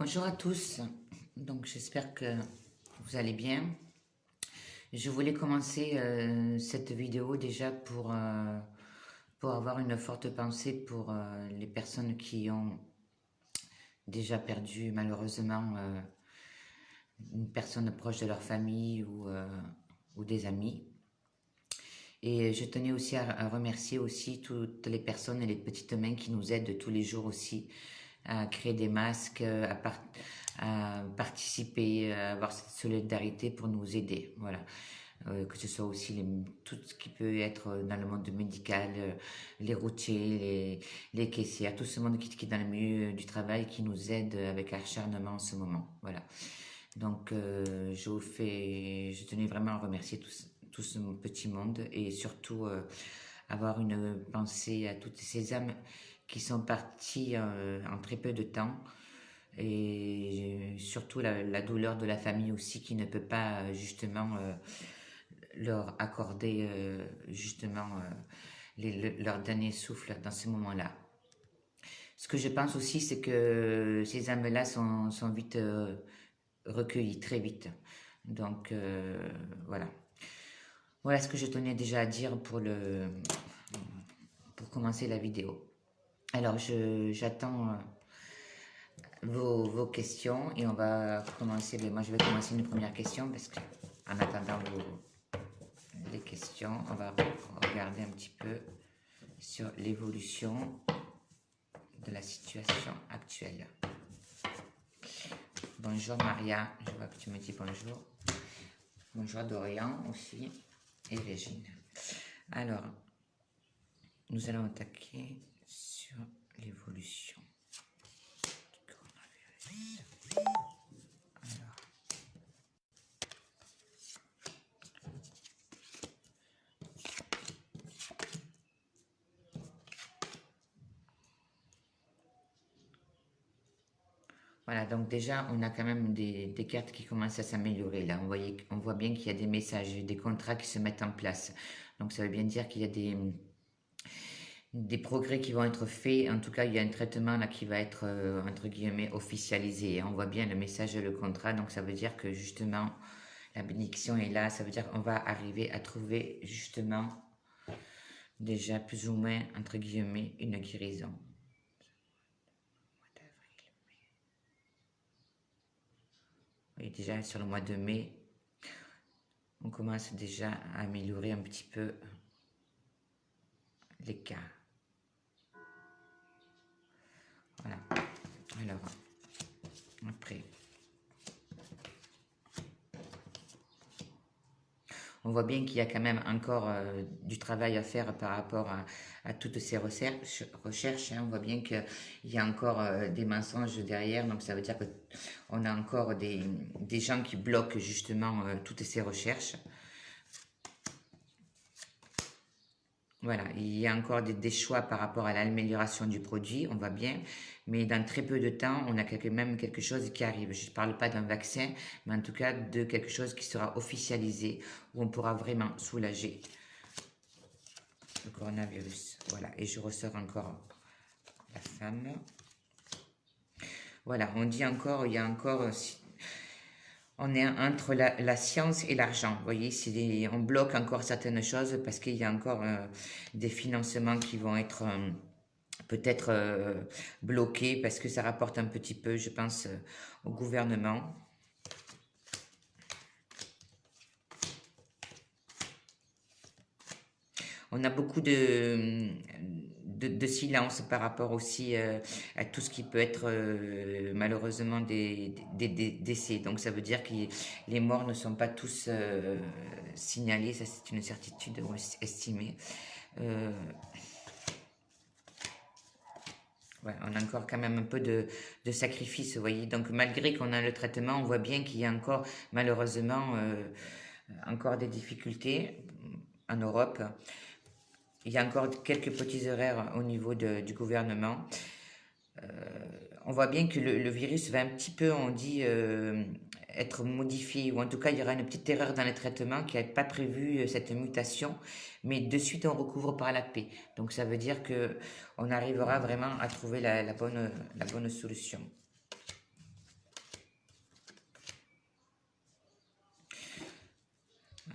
Bonjour à tous, donc j'espère que vous allez bien. Je voulais commencer cette vidéo déjà pour avoir une forte pensée pour les personnes qui ont déjà perdu malheureusement une personne proche de leur famille ou des amis. Et je tenais aussi à remercier aussi toutes les personnes et les petites mains qui nous aident tous les jours aussi à créer des masques, à participer, à avoir cette solidarité pour nous aider. Voilà. Que ce soit aussi tout ce qui peut être dans le monde médical, les routiers, les caissières, tout ce monde qui est dans le milieu du travail qui nous aide avec acharnement en ce moment. Voilà. Donc, je tenais vraiment à remercier tout ce petit monde et surtout avoir une pensée à toutes ces âmes qui sont parties en très peu de temps et surtout la douleur de la famille aussi qui ne peut pas justement leur accorder justement leur dernier souffle dans ce moment-là. Ce que je pense aussi, c'est que ces âmes-là sont vite recueillies, très vite. Donc voilà. Voilà ce que je tenais déjà à dire pour commencer la vidéo. Alors j'attends vos questions et on va commencer. Moi je vais commencer une première question parce que en attendant les questions, on va regarder un petit peu sur l'évolution de la situation actuelle. Bonjour Maria, je vois que tu me dis bonjour. Bonjour Dorian aussi et Régine. Alors, nous allons attaquer sur l'évolution du coronavirus. Alors, voilà, donc déjà, on a quand même des cartes qui commencent à s'améliorer. Là, on voit bien qu'il y a des messages, des contrats qui se mettent en place. Donc, ça veut bien dire qu'il y a des progrès qui vont être faits. En tout cas, il y a un traitement là qui va être, entre guillemets, officialisé. On voit bien le message et le contrat. Donc, ça veut dire que justement, la bénédiction est là. Ça veut dire qu'on va arriver à trouver justement déjà plus ou moins, entre guillemets, une guérison. Et déjà sur le mois de mai, on commence déjà à améliorer un petit peu les cas. Voilà. Alors, après, on voit bien qu'il y a quand même encore du travail à faire par rapport à toutes ces recherches. Hein. On voit bien qu'il y a encore des mensonges derrière, donc ça veut dire qu'on a encore des gens qui bloquent justement toutes ces recherches. Voilà, il y a encore des choix par rapport à l'amélioration du produit, on voit bien, mais dans très peu de temps, on a même quelque chose qui arrive. Je ne parle pas d'un vaccin, mais en tout cas de quelque chose qui sera officialisé, où on pourra vraiment soulager le coronavirus. Voilà, et je ressors encore la femme. Voilà, on dit encore, il y a encore, on est entre la science et l'argent. Vous voyez, on bloque encore certaines choses parce qu'il y a encore des financements qui vont être peut-être bloqués parce que ça rapporte un petit peu, je pense, au gouvernement. On a beaucoup de silence par rapport aussi à tout ce qui peut être malheureusement des décès. Donc ça veut dire que les morts ne sont pas tous signalés, ça c'est une certitude estimée. Ouais, on a encore quand même un peu de sacrifice, vous voyez. Donc malgré qu'on a le traitement, on voit bien qu'il y a encore malheureusement encore des difficultés en Europe. Il y a encore quelques petits erreurs au niveau du gouvernement. On voit bien que le virus va un petit peu, on dit, être modifié, ou en tout cas, il y aura une petite erreur dans le traitement qui n'avait pas prévu cette mutation, mais de suite, on recouvre par la paix. Donc, ça veut dire que on arrivera vraiment à trouver la bonne solution.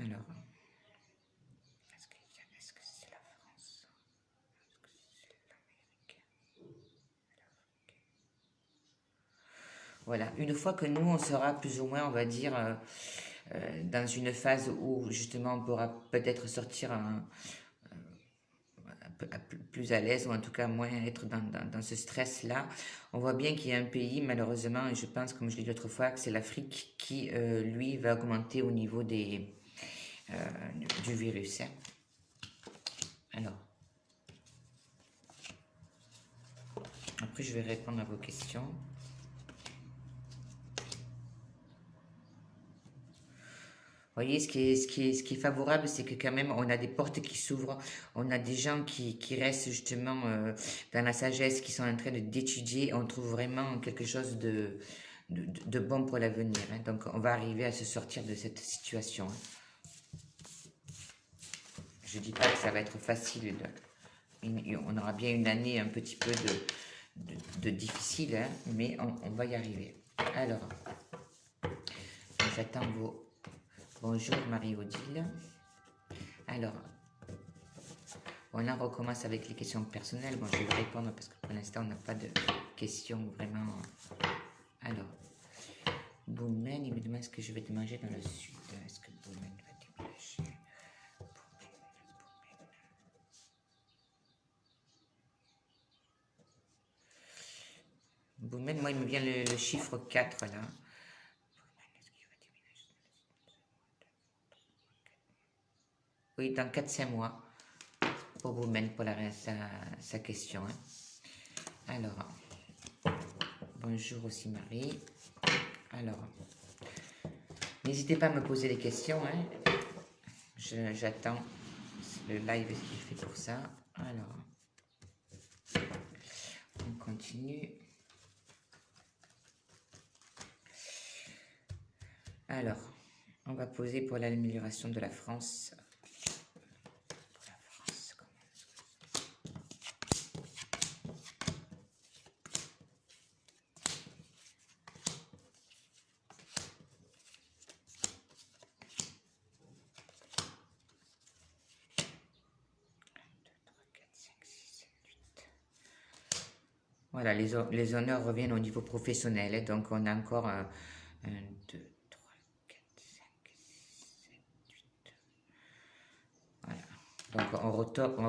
Alors, est-ce que c'est la France? Est-ce que c'est l'Amérique? Voilà, une fois que nous, on sera plus ou moins, on va dire, dans une phase où justement on pourra peut-être sortir plus à l'aise, ou en tout cas moins être dans ce stress-là. On voit bien qu'il y a un pays, malheureusement, et je pense, comme je l'ai dit l'autre fois, que c'est l'Afrique qui, lui, va augmenter au niveau du virus, hein. Alors, après je vais répondre à vos questions. Vous voyez, ce qui est favorable, c'est que quand même, on a des portes qui s'ouvrent, on a des gens qui restent justement dans la sagesse, qui sont en train d'étudier, on trouve vraiment quelque chose de bon pour l'avenir, hein. Donc, on va arriver à se sortir de cette situation, hein. Je ne dis pas que ça va être facile, on aura bien une année un petit peu de difficile, hein, mais on va y arriver. Alors, j'attends vos... Bonjour Marie-Odile. Alors, on en recommence avec les questions personnelles. Bon, je vais répondre parce que pour l'instant, on n'a pas de questions vraiment. Alors, Boumen, il me demande ce que je vais déménager dans le sud. Est-ce que Boumen va déménager? Boumen, moi, il me vient le chiffre 4 là. Oui, dans 4-5 mois. Pour Boumen, pour sa question, hein. Alors, bonjour aussi Marie. Alors, n'hésitez pas à me poser des questions, hein. J'attends le live qui est fait pour ça. Alors, on continue. Alors, on va poser pour l'amélioration de la France. Voilà, les honneurs reviennent au niveau professionnel, hein. Donc, on a encore 1, 2, 3, 4, 5, 6, 7, 8. Voilà. Donc, on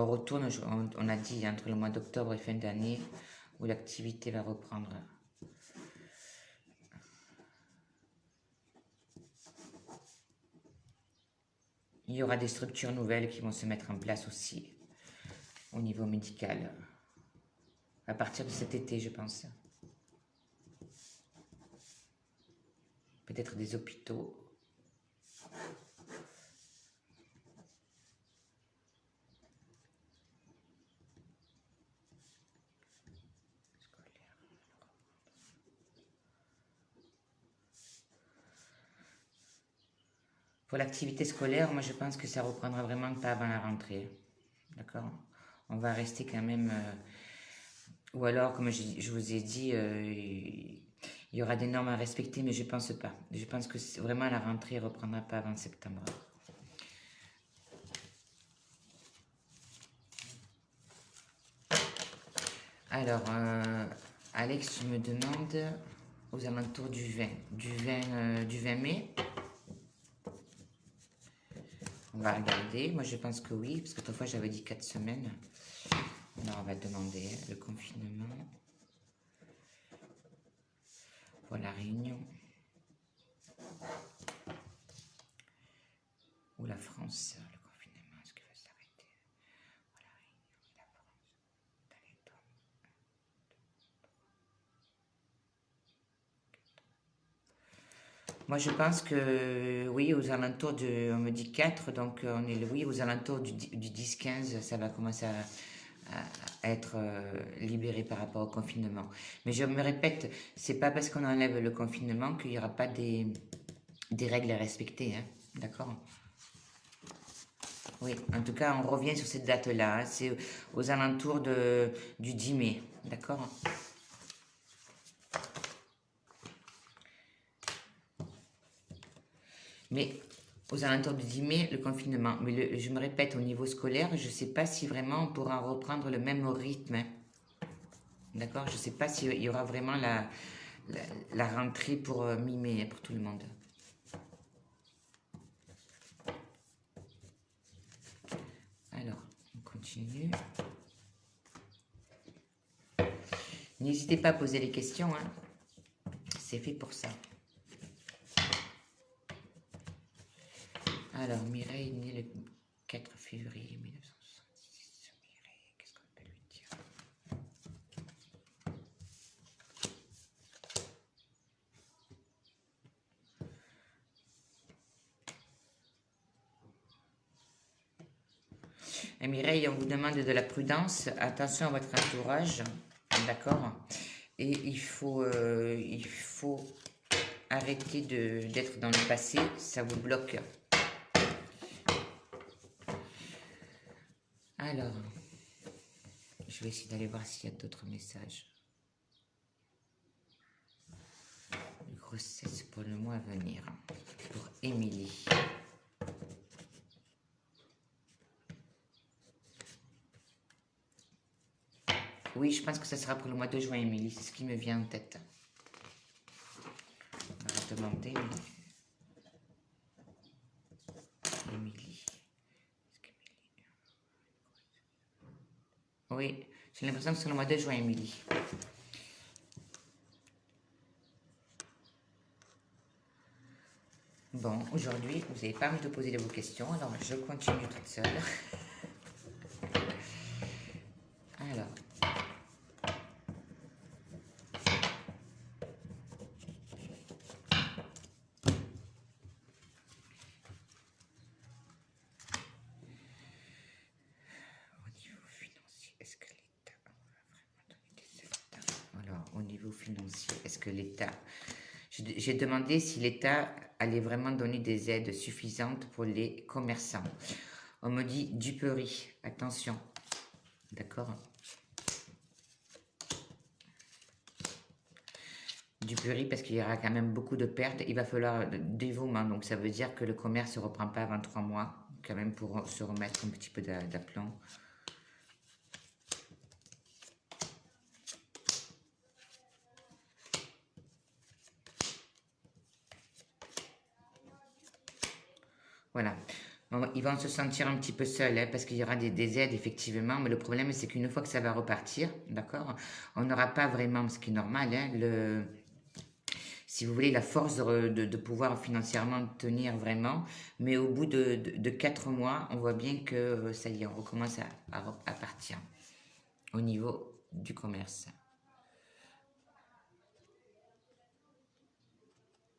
retourne, on a dit, entre le mois d'octobre et fin d'année, où l'activité va reprendre. Il y aura des structures nouvelles qui vont se mettre en place aussi, au niveau médical, à partir de cet été, je pense. Peut-être des hôpitaux. Pour l'activité scolaire, moi je pense que ça reprendra vraiment pas avant la rentrée. D'accord? On va rester quand même... ou alors, comme je vous ai dit, il y aura des normes à respecter, mais je pense pas. Je pense que vraiment la rentrée ne reprendra pas avant septembre. Alors, Alex, tu me demandes aux alentours du 20 mai. On va regarder. Moi, je pense que oui, parce que autrefois, j'avais dit 4 semaines. Alors, on va demander le confinement pour la Réunion ou la France. Le confinement, est-ce qu'il va s'arrêter pour la Réunion et la France dans les tomes. Moi, je pense que oui, aux alentours de, on me dit 4, donc on est oui, aux alentours du 10-15, ça va commencer à être libéré par rapport au confinement. Mais je me répète, c'est pas parce qu'on enlève le confinement qu'il n'y aura pas des règles à respecter, hein, d'accord? Oui, en tout cas, on revient sur cette date-là, hein, c'est aux alentours du 10 mai, d'accord? Mais aux alentours du 10 mai, le confinement. Mais je me répète, au niveau scolaire, je ne sais pas si vraiment on pourra reprendre le même rythme. Hein. D'accord? Je ne sais pas s'il y aura vraiment la rentrée pour mi-mai, hein, pour tout le monde. Alors, on continue. N'hésitez pas à poser les questions, hein. C'est fait pour ça. Alors, Mireille est née le 4 février 1966. Mireille, qu'est-ce qu'on peut lui dire? Et Mireille, on vous demande de la prudence. Attention à votre entourage, d'accord? Et il faut arrêter d'être dans le passé, ça vous bloque. Alors, je vais essayer d'aller voir s'il y a d'autres messages. Grossesse pour le mois à venir, pour Émilie. Oui, je pense que ça sera pour le mois de juin, Émilie, c'est ce qui me vient en tête. On va demander, Émilie. Oui, j'ai l'impression que c'est le mois de juin, Émilie. Bon, aujourd'hui, vous n'avez pas envie de poser vos questions, alors je continue toute seule. Alors. Au niveau financier, est-ce que l'État va vraiment donner des aides? Alors, au niveau financier, est-ce que l'État... J'ai demandé si l'État allait vraiment donner des aides suffisantes pour les commerçants. On me dit duperie, attention, d'accord? Duperie parce qu'il y aura quand même beaucoup de pertes, il va falloir dévouement, donc ça veut dire que le commerce ne reprend pas avant 3 mois, quand même pour se remettre un petit peu d'aplomb. Voilà. Ils vont se sentir un petit peu seuls, hein, parce qu'il y aura des aides, effectivement, mais le problème, c'est qu'une fois que ça va repartir, d'accord, on n'aura pas vraiment, ce qui est normal, hein, si vous voulez, la force de pouvoir financièrement tenir vraiment, mais au bout de 4 mois, on voit bien que ça y est, on recommence à partir au niveau du commerce.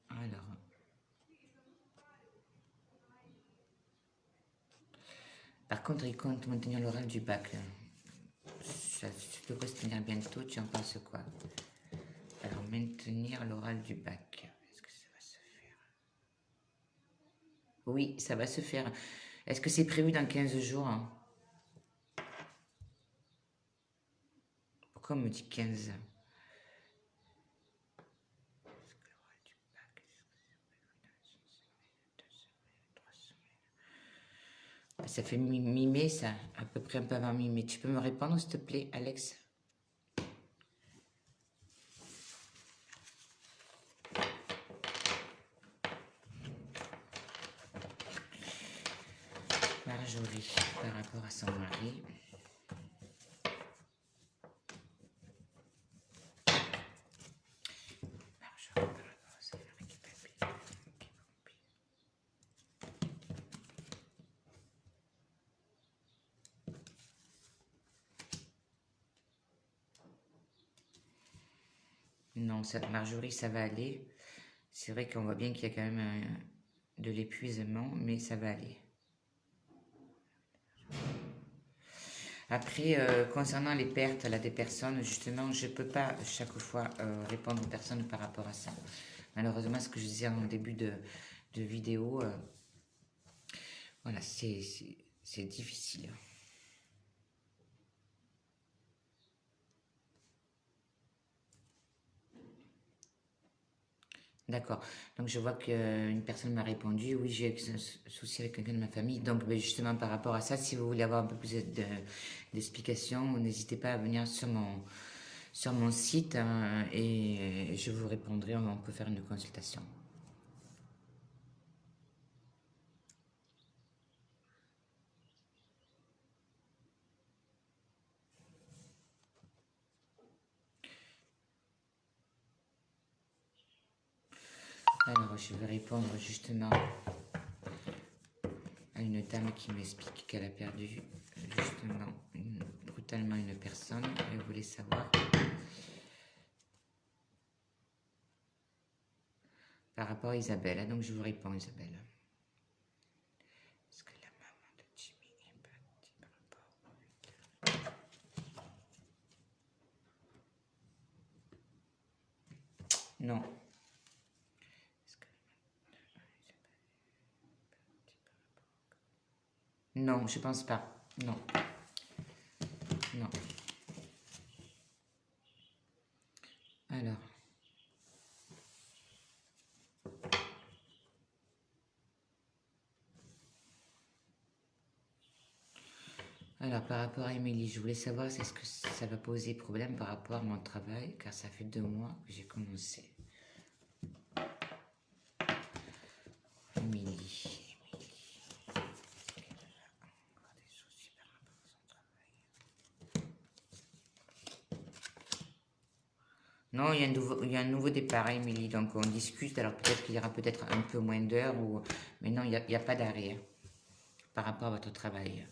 Alors... Par contre, il compte maintenir l'oral du bac. Ça devrait se tenir bientôt, tu en penses quoi? Alors, maintenir l'oral du bac. Est-ce que ça va se faire? Oui, ça va se faire. Est-ce que c'est prévu dans 15 jours? Pourquoi on me dit 15? Ça fait mi-mai, ça, à peu près un peu avant mi-mai. Tu peux me répondre, s'il te plaît, Alex? Marjorie, par rapport à son mari. Marjorie, par rapport à son mari qui palpite. Non, Marjorie, ça va aller. C'est vrai qu'on voit bien qu'il y a quand même de l'épuisement, mais ça va aller. Après, concernant les pertes là, des personnes, justement, je ne peux pas chaque fois répondre aux personnes par rapport à ça. Malheureusement, ce que je disais en début de vidéo, voilà, c'est difficile. D'accord. Donc je vois qu'une personne m'a répondu, oui, j'ai un souci avec quelqu'un de ma famille. Donc ben, justement par rapport à ça, si vous voulez avoir un peu plus d'explications, n'hésitez pas à venir sur mon site hein, et je vous répondrai, on peut faire une consultation. Alors je vais répondre justement à une dame qui m'explique qu'elle a perdu justement brutalement une personne. Elle voulait savoir par rapport à Isabelle. Donc je vous réponds Isabelle. Est-ce que la maman de Jimmy est partie par rapport Non. Non, je pense pas. Non. Non. Alors. Alors, par rapport à Émilie, je voulais savoir si est-ce que ça va poser problème par rapport à mon travail, car ça fait 2 mois que j'ai commencé. Émilie. Non, il y a un nouveau départ, Émilie, donc on discute. Alors peut-être qu'il y aura peut-être un peu moins d'heures, mais non, il n'y a pas d'arrêt hein, par rapport à votre travail.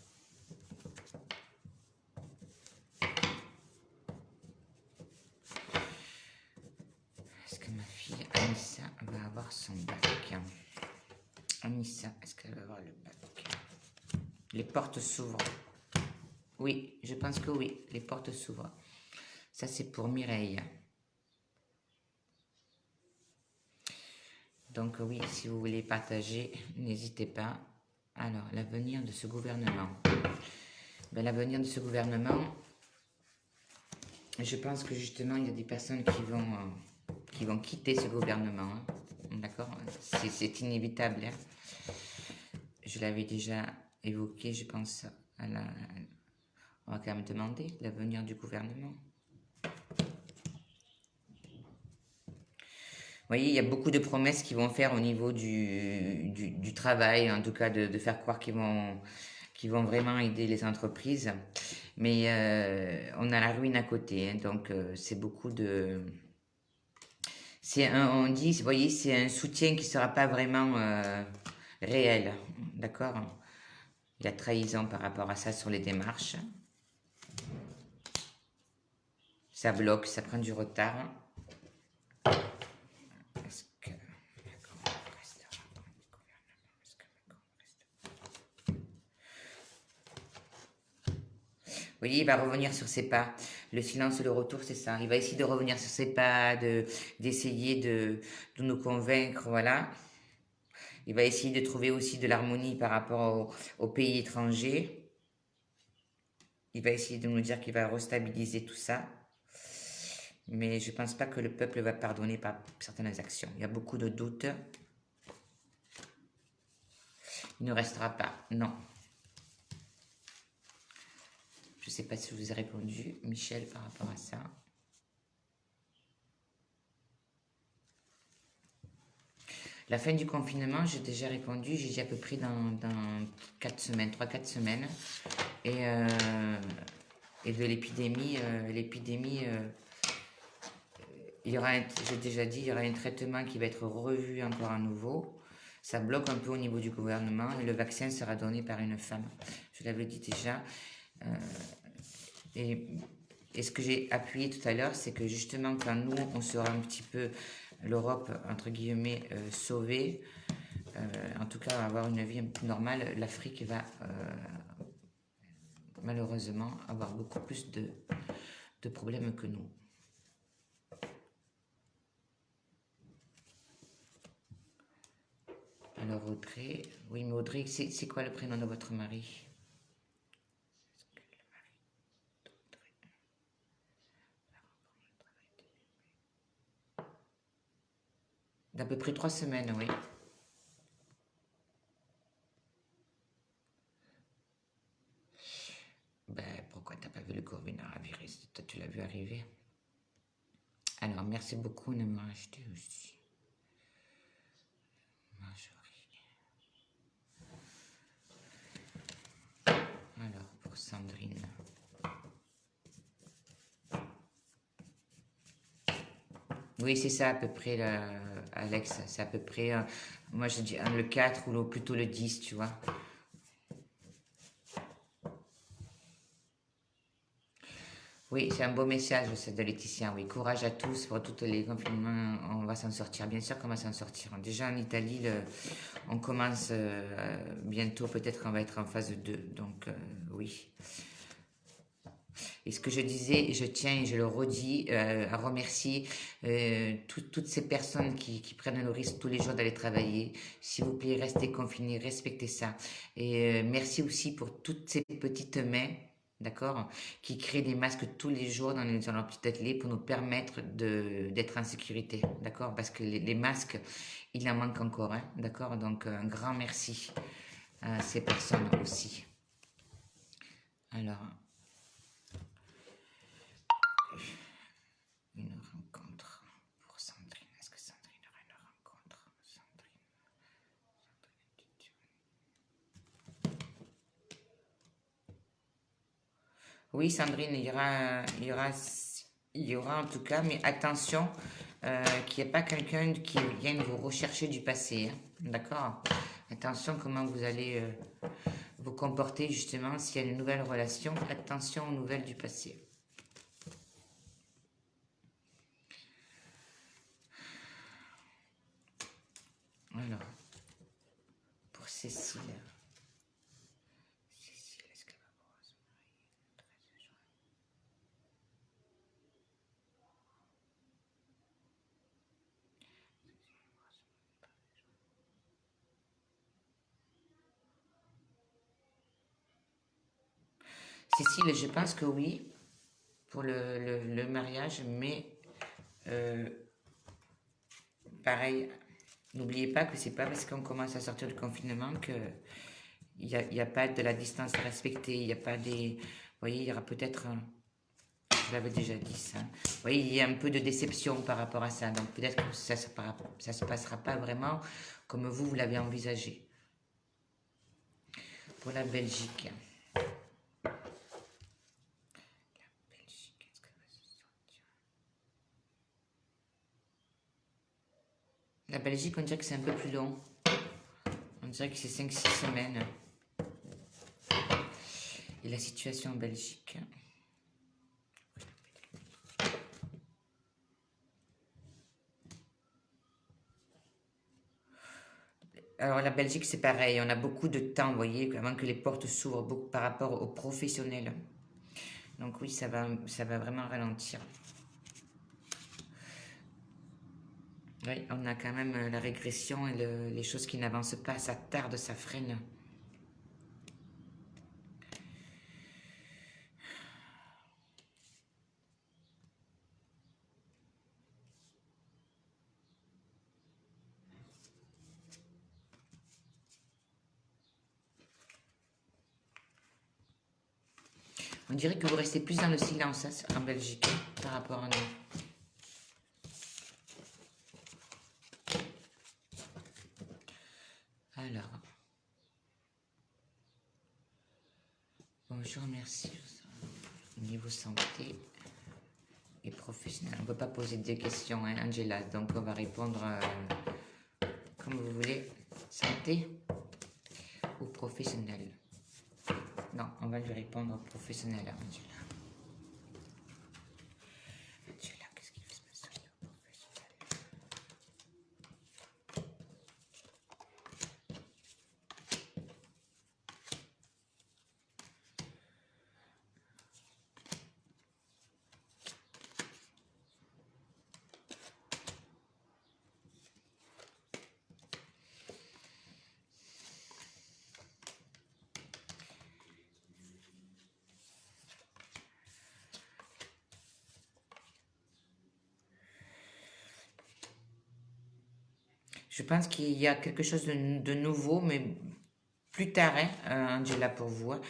Est-ce que ma fille Anissa va avoir son bac? Anissa, est-ce qu'elle va avoir le bac? Les portes s'ouvrent. Oui, je pense que oui, les portes s'ouvrent. Ça, c'est pour Mireille. Donc oui, si vous voulez partager, n'hésitez pas. Alors, l'avenir de ce gouvernement. Ben, l'avenir de ce gouvernement, je pense que justement, il y a des personnes qui vont quitter ce gouvernement. Hein. D'accord? C'est inévitable. Hein. Je l'avais déjà évoqué, je pense, on va quand même demander l'avenir du gouvernement. Vous voyez, il y a beaucoup de promesses qu'ils vont faire au niveau du travail, en tout cas de faire croire qu'ils vont vraiment aider les entreprises. Mais on a la ruine à côté, hein, donc c'est beaucoup de... on dit, vous voyez, c'est un soutien qui ne sera pas vraiment réel, d'accord? Il y a trahison par rapport à ça sur les démarches. Ça bloque, ça prend du retard. Est-ce que Macron restera dans le gouvernement? Est-ce que Macron restera? Vous voyez, il va revenir sur ses pas. Le silence et le retour, c'est ça. Il va essayer de revenir sur ses pas, d'essayer de nous convaincre, voilà. Il va essayer de trouver aussi de l'harmonie par rapport aux pays étrangers. Il va essayer de nous dire qu'il va restabiliser tout ça. Mais je ne pense pas que le peuple va pardonner par certaines actions. Il y a beaucoup de doutes. Il ne restera pas. Non. Je ne sais pas si je vous ai répondu, Michel, par rapport à ça. La fin du confinement, j'ai déjà répondu, j'ai dit à peu près dans 4 semaines, 3-4 semaines. Et de l'épidémie, j'ai déjà dit, il y aura un traitement qui va être revu encore à nouveau. Ça bloque un peu au niveau du gouvernement et le vaccin sera donné par une femme. Je l'avais dit déjà. Et ce que j'ai appuyé tout à l'heure, c'est que justement quand nous, on sera un petit peu, l'Europe, entre guillemets, sauvée, en tout cas avoir une vie un peu normale, l'Afrique va malheureusement avoir beaucoup plus de problèmes que nous. Alors Audrey, oui mais Audrey, c'est quoi le prénom de votre mari? D'à peu près 3 semaines, oui. Ben, pourquoi t'as pas vu le coronavirus? Toi, tu l'as vu arriver. Alors, merci beaucoup de me racheter aussi. Marjorie. Alors, pour Sandrine. Oui, c'est ça à peu près, là, Alex. C'est à peu près, moi je dis le 4 ou plutôt le 10, tu vois. Oui, c'est un beau message, ça, de Laetitia. Oui, courage à tous pour tous les confinements. On va s'en sortir. Bien sûr qu'on va s'en sortir. Déjà en Italie, on commence bientôt. Peut-être qu'on va être en phase 2. Donc, oui. Et ce que je disais, et je tiens et je le redis, à remercier toutes ces personnes qui prennent le risque tous les jours d'aller travailler. S'il vous plaît, restez confinés, respectez ça. Et merci aussi pour toutes ces petites mains, d'accord, qui créent des masques tous les jours dans leur petit atelier pour nous permettre d'être en sécurité, d'accord, parce que les masques, il en manque encore, hein, d'accord. Donc un grand merci à ces personnes aussi. Alors, une rencontre pour Sandrine. Est-ce que Sandrine aura une rencontre? Sandrine. Oui, Sandrine, il y aura en tout cas, mais attention, qu'il n'y ait pas quelqu'un qui vienne vous rechercher du passé, hein, d'accord? Attention comment vous allez vous comporter justement s'il y a une nouvelle relation. Attention aux nouvelles du passé. Alors, pour Cécile. Cécile, est-ce qu'elle va pouvoir se marier le 13 juin? Cécile, je pense que oui, pour le mariage, mais euh, pareil, n'oubliez pas que c'est pas parce qu'on commence à sortir du confinement que il y a pas de la distance à respecter, il n'y a pas des... Vous voyez, il y aura peut-être... Je l'avais déjà dit ça. Vous voyez, il y a un peu de déception par rapport à ça. Donc peut-être que ça se passera pas vraiment comme vous l'avez envisagé. Pour la Belgique. Belgique, est-ce qu'elle va se sortir? La Belgique, on dirait que c'est un peu plus long. On dirait que c'est 5-6 semaines. Et la situation en Belgique. Alors la Belgique, c'est pareil. On a beaucoup de temps, vous voyez, avant que les portes s'ouvrent beaucoup par rapport aux professionnels. Donc oui, ça va vraiment ralentir. Oui, on a quand même la régression et les choses qui n'avancent pas, ça tarde, ça freine. On dirait que vous restez plus dans le silence en Belgique par rapport à nous. Alors, bonjour, merci. Niveau santé et professionnel. On ne peut pas poser deux questions, hein, Angela, donc on va répondre comme vous voulez. Santé ou professionnel? Non, on va lui répondre professionnel, Angela. Angela, qu'est-ce qu'il va se passer au niveau professionnel? Je pense qu'il y a quelque chose de nouveau, mais plus tard, hein, Angela, pour vous. Hein.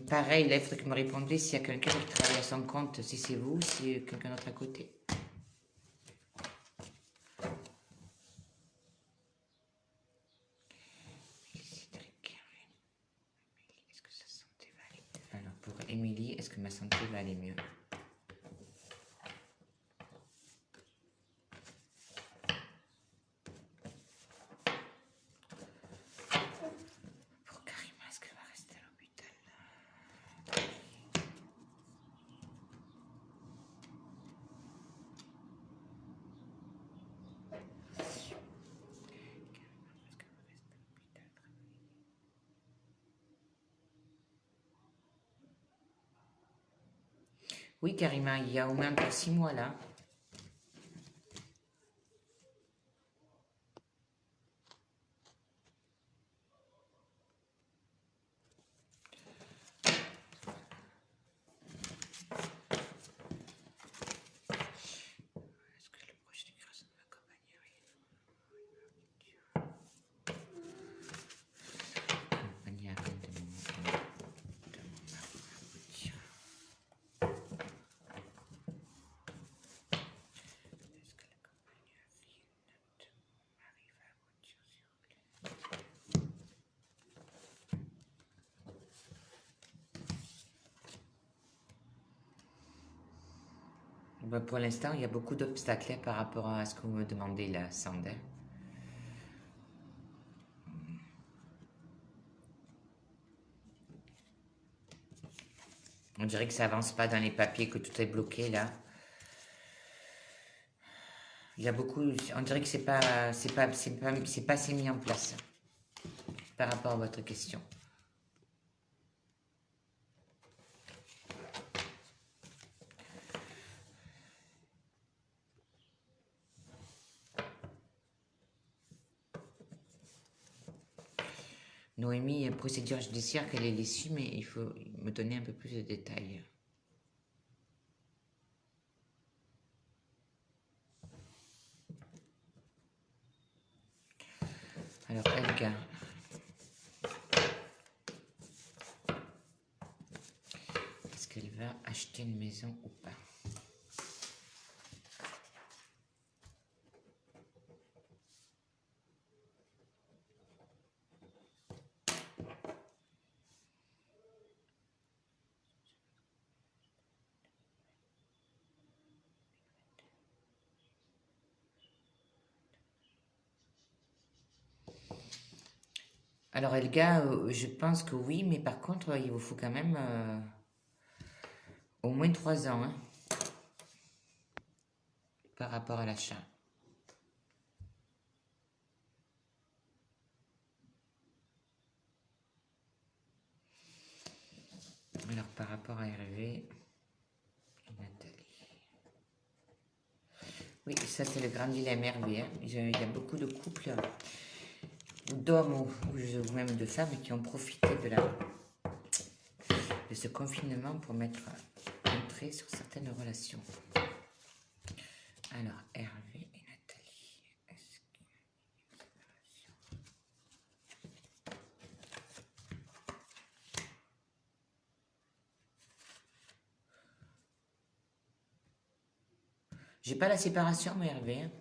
Pareil, là, il faudrait que vous me répondiez s'il y a quelqu'un qui travaille à son compte, si c'est vous ou si c'est quelqu'un d'autre à côté. Est-ce que sa santé va aller mieux? Alors, pour Émilie, est-ce que ma santé va aller mieux? Pour Karima, est-ce qu'elle va rester à l'hôpital? Oui, Karima, il y a au moins encore 6 mois là. Est-ce que le projet de création de m'accompagner? Accompagner avant de mon aboutir. Est-ce que l'accompagner arrive à aboutir sur bah, pour l'instant, il y a beaucoup d'obstacles par rapport à ce que vous me demandez là, Sander. On dirait que ça avance pas dans les papiers, que tout est bloqué là. Il y a beaucoup, on dirait que c'est pas assez mis en place par rapport à votre question. Noémie, procédure judiciaire, qu'elle est l'issue, mais il faut me donner un peu plus de détails. Alors, Elga, est-ce qu'elle va acheter une maison ou pas? Alors, Elga, je pense que oui, mais par contre, il vous faut quand même au moins 3 ans hein, par rapport à l'achat. Alors, par rapport à Hervé et Nathalie. Oui, ça, c'est le grand dilemme Hervé. Hein. Il y a beaucoup de couples, ou d'hommes, ou même de femmes, qui ont profité de ce confinement pour mettre un trait sur certaines relations. Alors, Hervé et Nathalie. Est-ce qu'il y a une séparation? J'ai pas la séparation, moi, Hervé. Hein.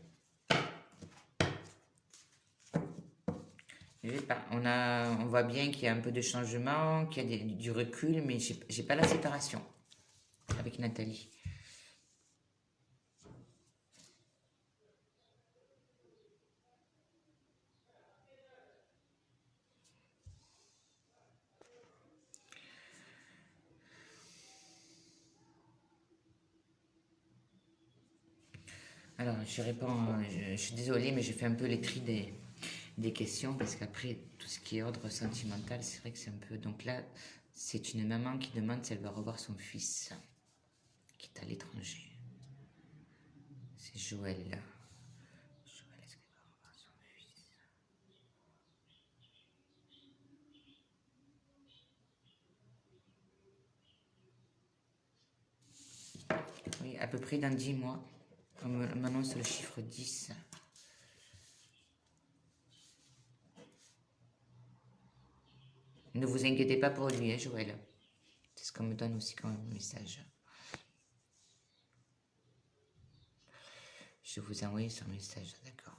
J'ai pas. On voit bien qu'il y a un peu de changement, qu'il y a du recul, mais j'ai pas la séparation avec Nathalie. Alors, je réponds, je suis désolée, mais j'ai fait un peu les tri des questions parce qu'après, tout ce qui est ordre sentimental, c'est vrai que c'est un peu. Donc là, c'est une maman qui demande si elle va revoir son fils qui est à l'étranger. C'est Joël là. Joël, est-ce qu'elle va revoir son fils? Oui, à peu près dans 10 mois. On m'annonce le chiffre 10. Ne vous inquiétez pas pour lui, hein, Joël. C'est ce qu'on me donne aussi comme message. Je vous ai envoyé ce message, d'accord.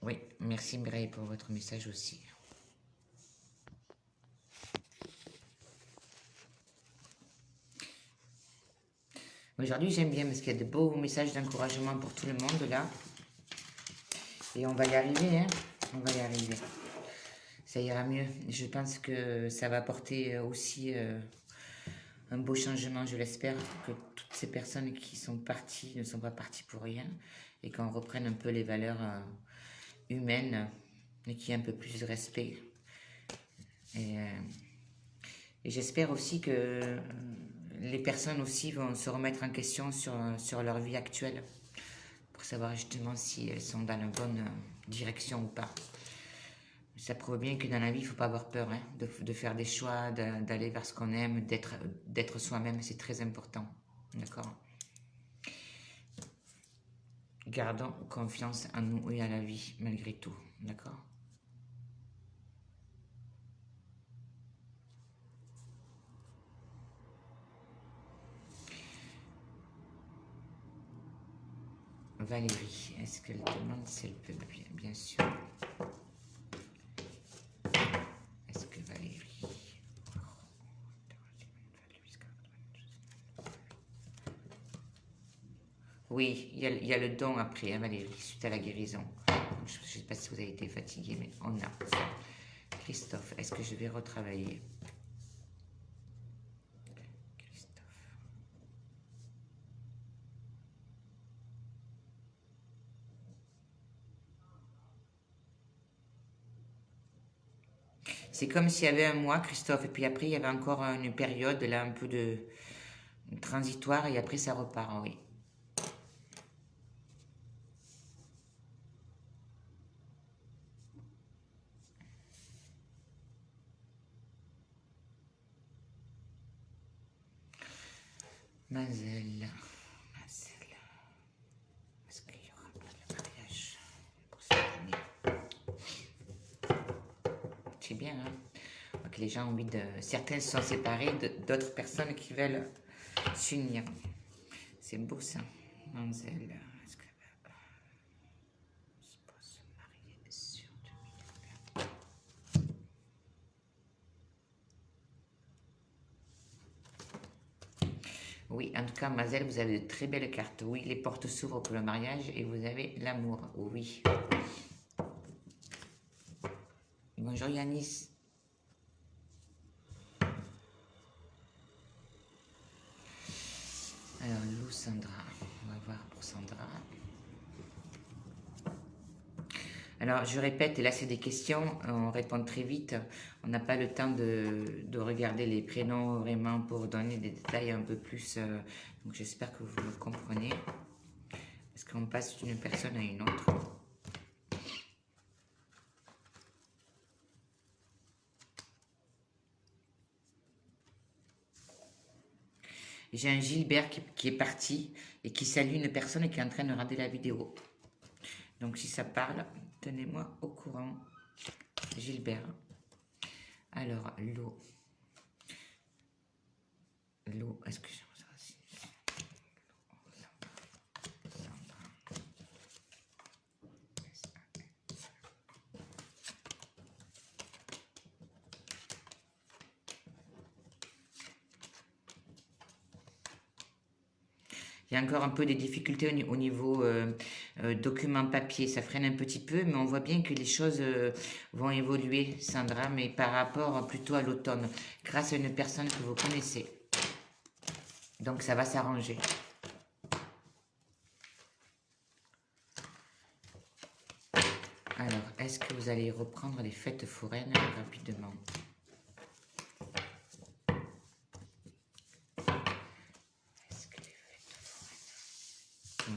Oui, merci Mireille pour votre message aussi. Aujourd'hui, j'aime bien parce qu'il y a de beaux messages d'encouragement pour tout le monde là. Et on va y arriver, hein. On va y arriver. Ça ira mieux. Je pense que ça va apporter aussi un beau changement, je l'espère, que toutes ces personnes qui sont parties ne sont pas parties pour rien et qu'on reprenne un peu les valeurs humaines et qu'il y ait un peu plus de respect. Et, et j'espère aussi que les personnes aussi vont se remettre en question sur leur vie actuelle pour savoir justement si elles sont dans la bonne direction ou pas. Ça prouve bien que dans la vie, il ne faut pas avoir peur hein, de faire des choix, d'aller vers ce qu'on aime, d'être soi-même, c'est très important. D'accord? Gardons confiance en nous et à la vie, malgré tout. D'accord? Valérie, est-ce qu'elle demande si elle peut bien sûr. Est-ce que Valérie... Oui, il y a le don après, hein, Valérie, suite à la guérison. Je ne sais pas si vous avez été fatigué, mais on a. Christophe, est-ce que je vais retravailler? Christophe. C'est comme s'il y avait un mois, Christophe, et puis après, il y avait encore une période, là, un peu de transitoire, et après, ça repart, oui. Mazel. Est-ce qu'il y aura le mariage pour cette année? C'est bien, hein? Que les gens ont envie de... Certains se sont séparés d'autres personnes qui veulent s'unir. C'est beau, ça. Mazel. Est-ce que... Je peux se marier sur 2020. Oui, en tout cas, Mazel, vous avez de très belles cartes. Oui, les portes s'ouvrent pour le mariage et vous avez l'amour. Oui. Bonjour Yanis. Alors, Lou Sandra. On va voir pour Sandra. Alors, je répète, et là c'est des questions, on répond très vite. On n'a pas le temps de regarder les prénoms vraiment pour donner des détails un peu plus. Donc, j'espère que vous me comprenez. Parce qu'on passe d'une personne à une autre. J'ai un Gilbert qui est parti et qui salue une personne qui est en train de regarder la vidéo. Donc, si ça parle, tenez-moi au courant. Gilbert. Alors, l'eau. L'eau, est-ce que j'ai ça aussi? Il y a encore un peu des difficultés au niveau document papier, ça freine un petit peu, mais on voit bien que les choses vont évoluer, Sandra, mais par rapport plutôt à l'automne, grâce à une personne que vous connaissez. Donc ça va s'arranger. Alors, est-ce que vous allez reprendre les fêtes foraines rapidement?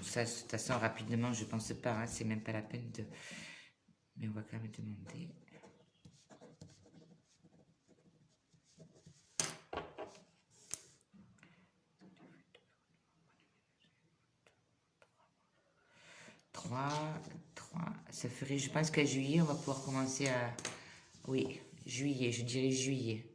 Ça, de toute façon, rapidement, je pense pas, hein, c'est même pas la peine de... Mais on va quand même demander. ça ferait, je pense qu'à juillet, on va pouvoir commencer à... Oui, juillet, je dirais juillet.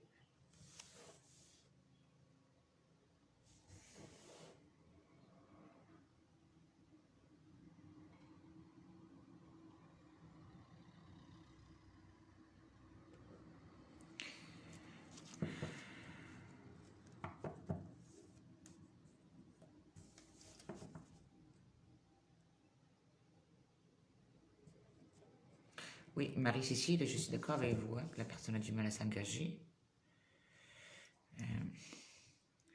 Oui, Marie-Cécile, je suis d'accord avec vous, hein, que la personne a du mal à s'engager.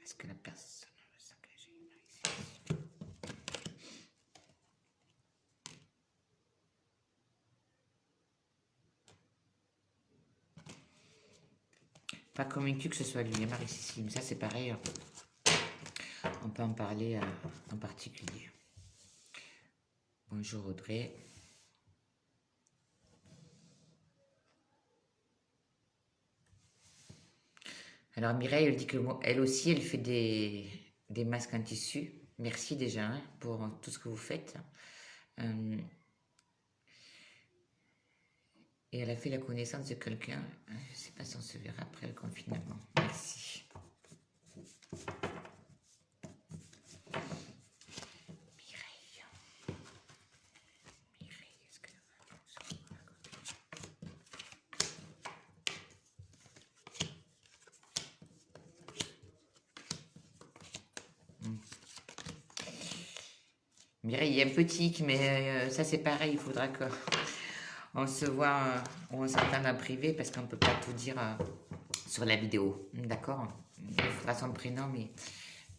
Est-ce que la personne veut s'engager, Marie-Cécile? Pas convaincu que ce soit lui, hein, Marie-Cécile. Mais ça, c'est pareil. Hein. On peut en parler en particulier. Bonjour Audrey. Alors Mireille, elle dit que elle aussi, elle fait des masques en tissu. Merci déjà hein, pour tout ce que vous faites. Euh, et elle a fait la connaissance de quelqu'un. Je ne sais pas si on se verra après le confinement. Merci. Mireille. Mireille, est-ce que... Mireille, il y a un petit tic, mais ça c'est pareil, il faudra qu'on se voit ou on s'entende en privé parce qu'on ne peut pas tout dire sur la vidéo. D'accord? Il faudra son prénom, mais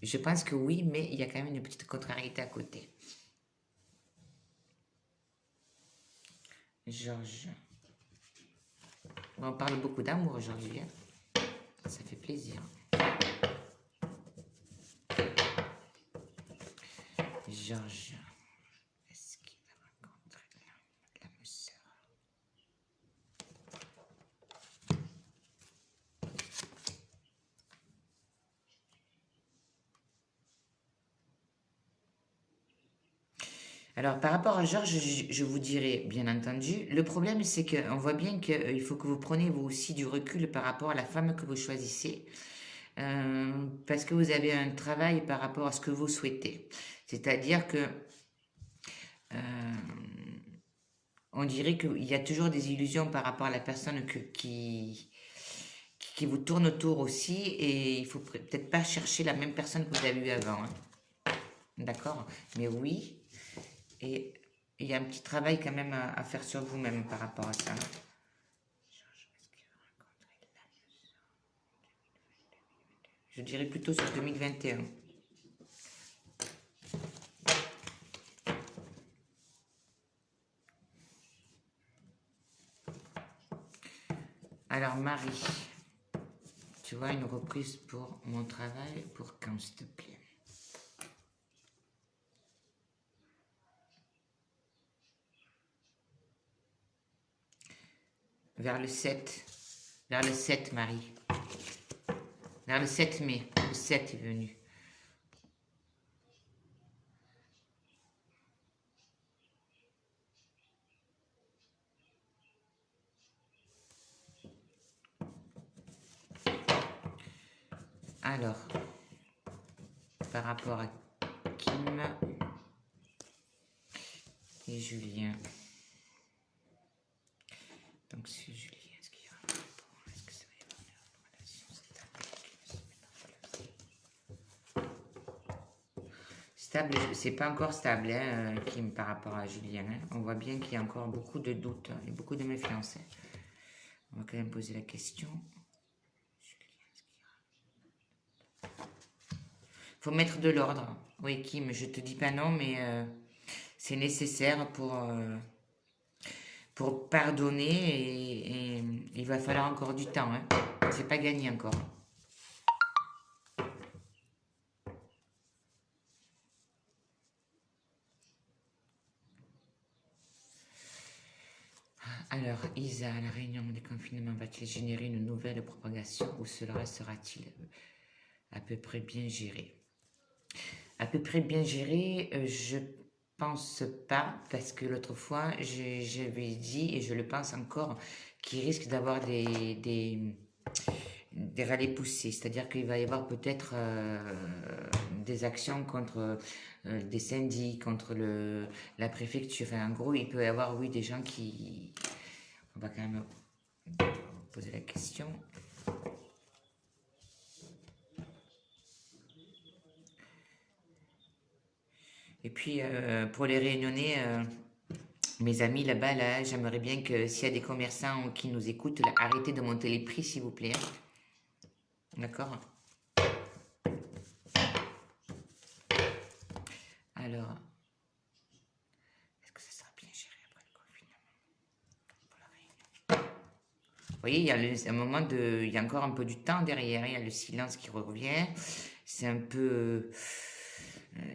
je pense que oui, mais il y a quand même une petite contrariété à côté. Georges. On parle beaucoup d'amour aujourd'hui. Hein. Ça fait plaisir. Georges. Est-ce qu'il a rencontré l'âme sœur? Alors, par rapport à Georges, je vous dirais, bien entendu, le problème, c'est qu'on voit bien qu'il faut que vous preniez vous aussi du recul par rapport à la femme que vous choisissez, parce que vous avez un travail par rapport à ce que vous souhaitez. C'est-à-dire que on dirait qu'il y a toujours des illusions par rapport à la personne qui vous tourne autour aussi, et il faut peut-être pas chercher la même personne que vous avez eue avant. Hein. D'accord? Mais oui, et il y a un petit travail quand même à faire sur vous-même par rapport à ça. Je dirais plutôt sur 2021. Alors Marie, tu vois une reprise pour mon travail, pour quand s'il te plaît? Vers le 7. Vers le 7, Marie. Vers le 7 mai. Le 7 est venu. Alors, par rapport à Kim et Julien. Donc c'est Julien, est-ce qu'il y a un rapport? Est-ce que ça va y avoir une relation stable? Stable, c'est pas encore stable, hein, Kim, par rapport à Julien. Hein. On voit bien qu'il y a encore beaucoup de doutes et beaucoup de méfiance. Hein. On va quand même poser la question. Faut mettre de l'ordre. Oui, Kim, je te dis pas non, mais c'est nécessaire pour pardonner et il va falloir encore du temps. Hein. C'est pas gagné encore. Alors, Isa, la réunion des confinements va-t-il générer une nouvelle propagation ou cela sera-t-il à peu près bien géré? À peu près bien géré, pense pas, parce que l'autre fois, j'avais dit, et je le pense encore, qu'il risque d'avoir des râlées poussées. C'est-à-dire qu'il va y avoir peut-être des actions contre des syndics, contre la préfecture. Enfin, en gros, il peut y avoir, oui, des gens qui... On va quand même poser la question. Et puis, pour les Réunionnais, mes amis là-bas, là, j'aimerais bien que s'il y a des commerçants qui nous écoutent, là, arrêtez de monter les prix, s'il vous plaît, hein. D'accord? Alors, est-ce que ça sera bien géré après le confinement pour la Réunion? Vous voyez, il y a un moment il y a encore un peu du temps derrière, il y a le silence qui revient. C'est un peu...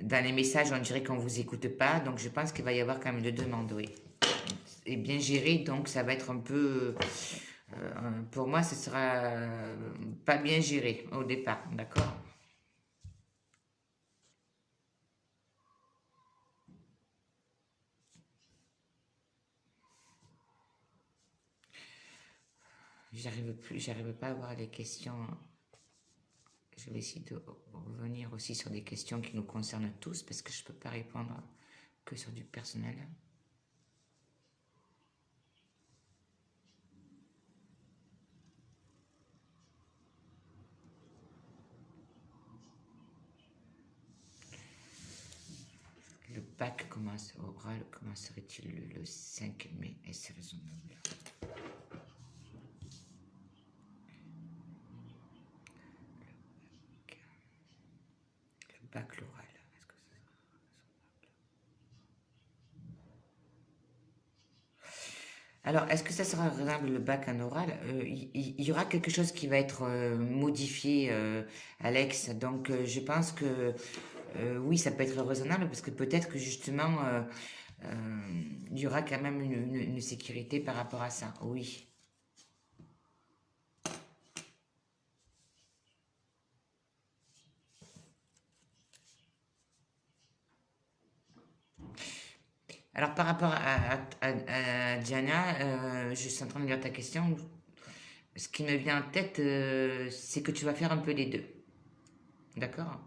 dans les messages, on dirait qu'on ne vous écoute pas, donc je pense qu'il va y avoir quand même de demandes, oui. Et bien géré, donc ça va être un peu... pour moi, ce sera pas bien géré au départ, d'accord? J'arrive pas à voir les questions. Je vais essayer de revenir aussi sur des questions qui nous concernent tous, parce que je peux pas répondre que sur du personnel. Le bac oral commencerait-il le 5 mai? Est-ce raisonnable? Le bac l'oral, est-ce que ça sera raisonnable? Alors, est-ce que ça sera raisonnable le bac en oral? Il y aura quelque chose qui va être modifié, Alex. Donc, je pense que oui, ça peut être raisonnable parce que peut-être que justement, il y aura quand même une sécurité par rapport à ça. Oui. Alors, par rapport à Diana, je suis en train de lire ta question. Ce qui me vient en tête, c'est que tu vas faire un peu les deux. D'accord?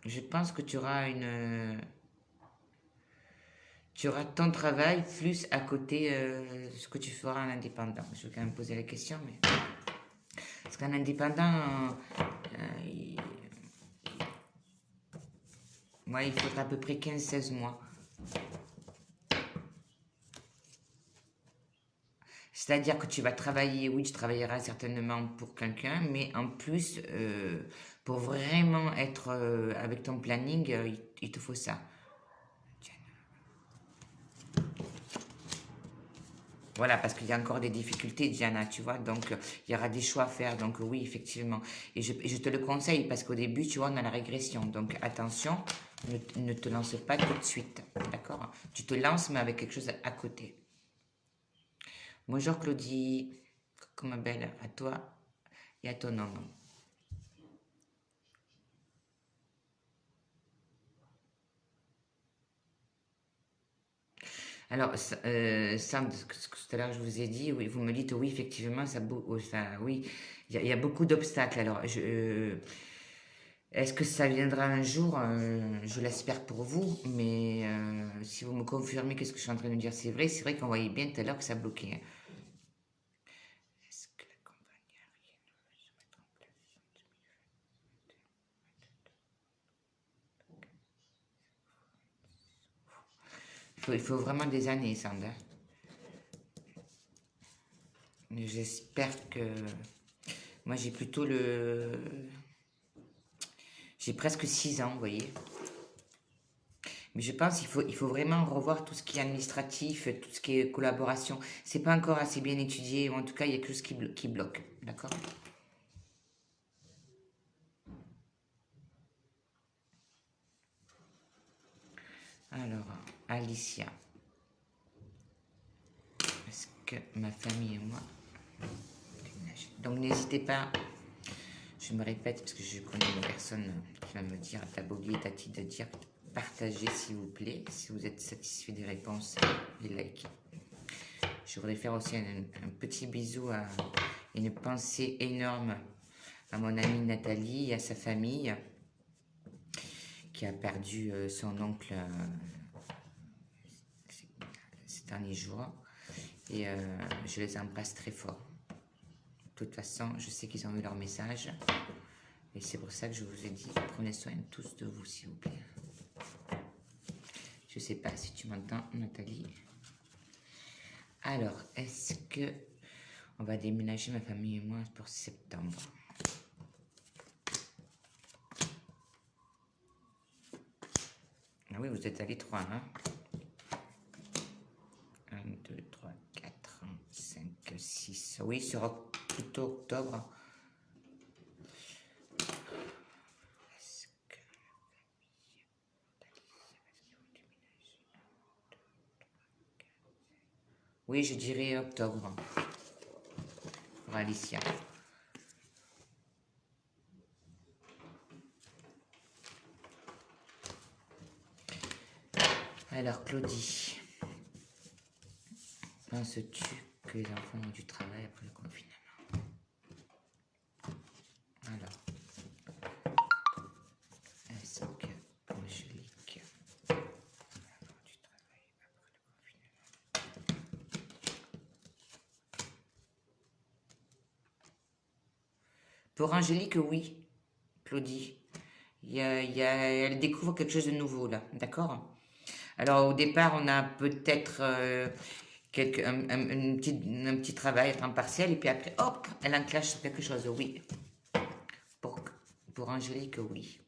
Je pense que tu auras ton travail plus à côté ce que tu feras en indépendant. Je vais quand même poser la question, mais parce qu'en indépendant, il... ouais, il faudra à peu près 15-16 mois. C'est-à-dire que tu vas travailler, oui, tu travailleras certainement pour quelqu'un, mais en plus, pour vraiment être avec ton planning, il te faut ça. Voilà, parce qu'il y a encore des difficultés, Diana, tu vois, donc il y aura des choix à faire, donc oui, effectivement. Et je te le conseille, parce qu'au début, tu vois, on a la régression, donc attention, ne te lance pas tout de suite, d'accord? Tu te lances, mais avec quelque chose à côté. Bonjour Claudie, coucou ma belle, à toi et à ton homme. Alors, Sam, ce que tout à l'heure je vous ai dit, oui, vous me dites oui, effectivement, oui, il y a beaucoup d'obstacles. Alors, est-ce que ça viendra un jour? Je l'espère pour vous, mais si vous me confirmez qu'est-ce que je suis en train de dire, c'est vrai qu'on voyait bien tout à l'heure que ça bloquait, hein. Est-ce que la compagnie aérienne va se mettre en place en 2022? Il faut vraiment des années, Sandra. J'espère que... Moi, j'ai plutôt le... J'ai presque 6 ans, vous voyez. Mais je pense qu'il faut vraiment revoir tout ce qui est administratif, tout ce qui est collaboration. C'est pas encore assez bien étudié, ou en tout cas, il y a quelque chose qui bloque. D'accord? Alors, Alicia. Est-ce que ma famille et moi... Donc, n'hésitez pas, je me répète, parce que je connais une personne qui va me dire, t'as oublié ta petite de dire, partager s'il vous plaît. Si vous êtes satisfait des réponses, les likes. Je voudrais faire aussi un petit bisou à une pensée énorme à mon amie Nathalie et à sa famille qui a perdu son oncle ces derniers jours. Et je les embrasse très fort. De toute façon, je sais qu'ils ont eu leur message. Et c'est pour ça que je vous ai dit, prenez soin tous de vous, s'il vous plaît. Je ne sais pas si tu m'entends, Nathalie. Alors, est-ce que on va déménager, ma famille et moi, pour septembre? Ah oui, vous êtes allés 3, hein? 1, 2, 3, 4, 5, 6. Oui, ce sera plutôt octobre. Oui, je dirais octobre pour Alicia. Alors, Claudie, penses-tu que les enfants ont du travail après le confinement? Alors, est-ce que Angélique va avoir du travail après le confinement? Pour Angélique, oui, Claudie. Elle découvre quelque chose de nouveau là, d'accord? Alors au départ, on a peut-être un petit travail à temps partiel, et puis après, hop, elle enclenche sur quelque chose, oui. Pour Angélique, oui.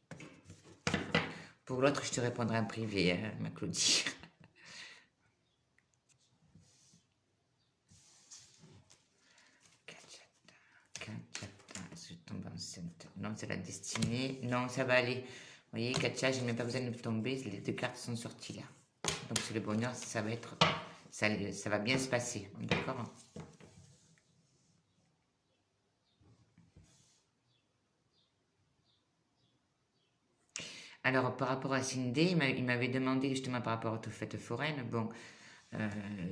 Pour l'autre, je te répondrai en privé, hein, ma Claudie. Je tombe enceinte. Non, c'est la destinée. Non, ça va aller. Vous voyez, Katia, j'ai même pas besoin de tomber. Les 2 cartes sont sorties là. Donc c'est le bonheur, ça va être... Ça va bien se passer, d'accord? Alors, par rapport à Cindy, il m'avait demandé justement par rapport aux fêtes foraines. Bon,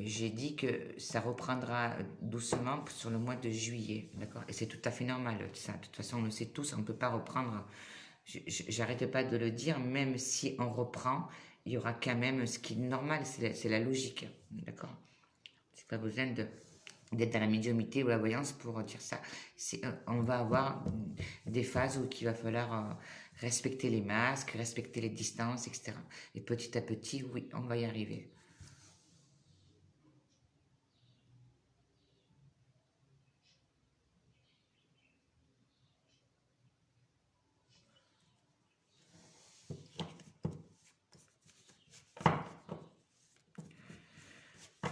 j'ai dit que ça reprendra doucement sur le mois de juillet, d'accord? Et c'est tout à fait normal, ça. De toute façon, on le sait tous, on ne peut pas reprendre. J'arrête pas de le dire, même si on reprend, il y aura quand même ce qui est normal, c'est la logique, d'accord? C'est pas besoin d'être dans la médiumnité ou la voyance pour dire ça. On va avoir des phases où il va falloir respecter les masques, respecter les distances, etc. Et petit à petit, oui, on va y arriver.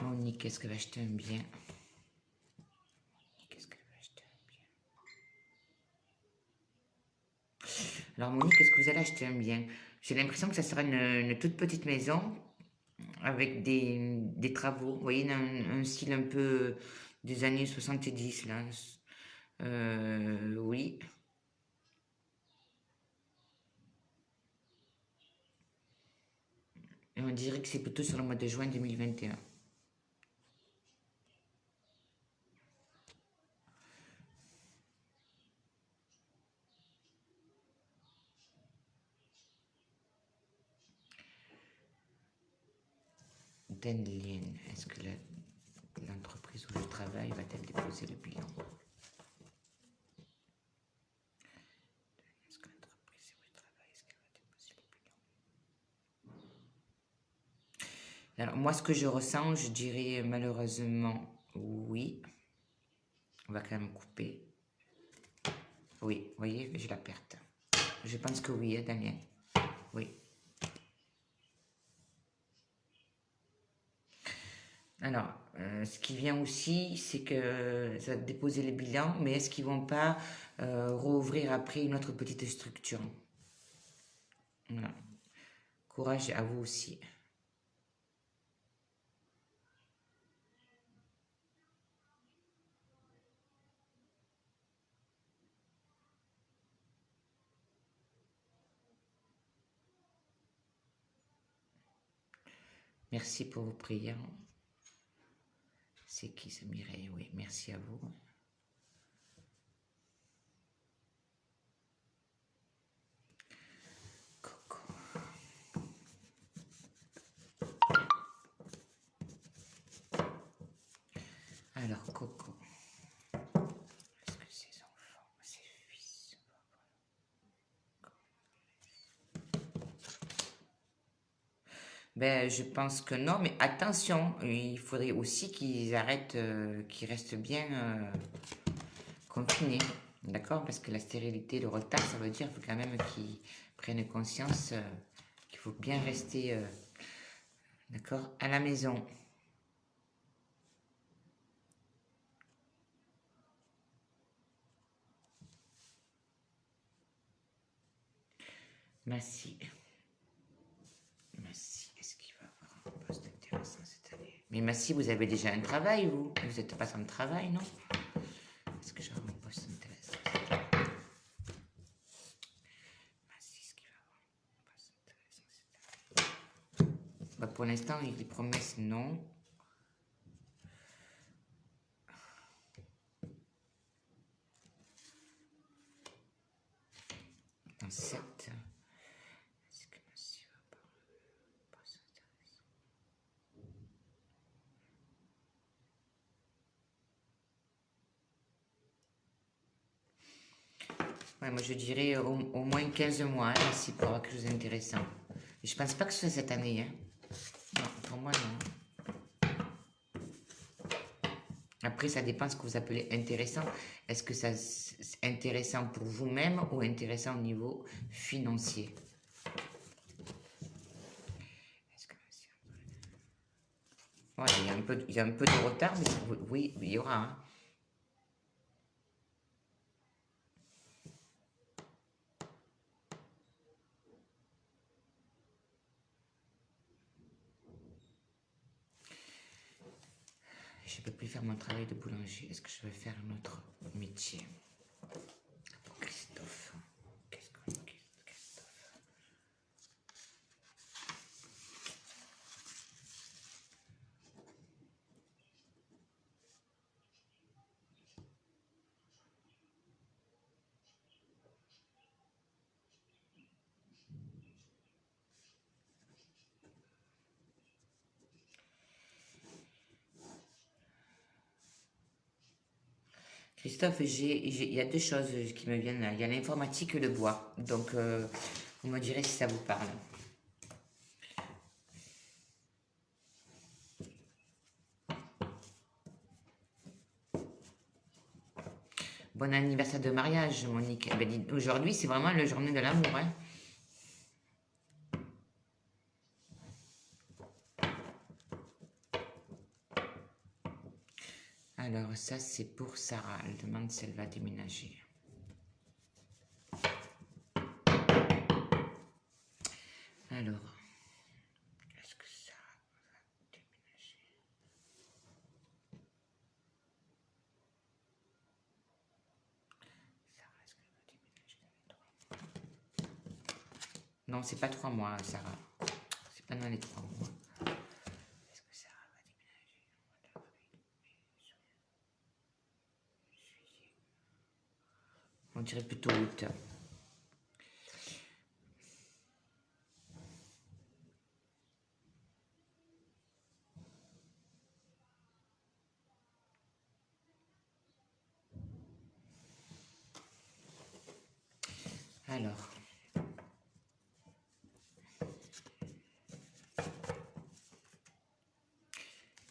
Monique, est-ce qu'elle va acheter un bien? Qu'est-ce qu'elle va acheter un bien? Alors Monique, est-ce que vous allez acheter un bien? J'ai l'impression que ça sera une toute petite maison avec des travaux. Vous voyez, un style un peu des années 70 là. Oui. Et on dirait que c'est plutôt sur le mois de juin 2021. Denlin, est-ce que l'entreprise où je travaille va-t-elle déposer le bilan? Est-ce que l'entreprise où je travaille, est-ce qu'elle va déposer le bilan? Alors, moi, ce que je ressens, je dirais malheureusement oui. On va quand même couper. Oui, vous voyez, j'ai la perte. Je pense que oui, hein, Damien. Oui. Alors, ce qui vient aussi, c'est que ça va déposer les bilans, mais est-ce qu'ils vont pas rouvrir après une autre petite structure? Voilà. Courage à vous aussi. Merci pour vos prières. C'est qui ça, Mireille? Oui, merci à vous. Coco. Alors, Coco. Est-ce que ses enfants, ses fils... Ben, je pense que non, mais attention, il faudrait aussi qu'ils arrêtent, qu'ils restent bien confinés, d'accord? Parce que la stérilité, le retard, ça veut dire qu'il faut quand même qu'ils prennent conscience qu'il faut bien rester, d'accord, à la maison. Massy. Massy, est-ce qu'il va avoir un poste intéressant cette année? Mais Massy, vous avez déjà un travail, vous? Vous n'êtes pas sans travail, non? Est-ce que j'aurai un poste intéressant cette année? Massy, est-ce qu'il va avoir un poste intéressant cette année? Bah, pour l'instant, les promesses, non. Dans 7. Est-ce que Massy va avoir un poste intéressant? Ouais, moi je dirais au moins 15 mois, hein, si pour avoir quelque chose d'intéressant. Et je pense pas que ce soit cette année, hein. Non, pour moi non. Après, ça dépend ce que vous appelez intéressant. Est-ce que ça c'est intéressant pour vous-même ou intéressant au niveau financier? Est-ce que ouais, il y a un peu de retard, mais oui, il y aura, hein. Je ne peux plus faire mon travail de boulanger. Est-ce que je vais faire un autre métier? Christophe. Qu'est-ce qu'on dit, Christophe? Christophe, il y a deux choses qui me viennent là. Il y a l'informatique et le bois. Donc, vous me direz si ça vous parle. Bon anniversaire de mariage, Monique. Eh ben, aujourd'hui, c'est vraiment la journée de l'amour, hein. Alors, ça, c'est pour Sarah. Elle demande si elle va déménager. Alors, est-ce que Sarah va déménager? Sarah, est-ce qu'elle va déménager dans les 3 mois? Non, c'est pas 3 mois, Sarah. C'est pas dans les 3 mois. Est-ce que Sarah va déménager au mois d'avril, mai, juin, juillet? On dirait plutôt août. Alors,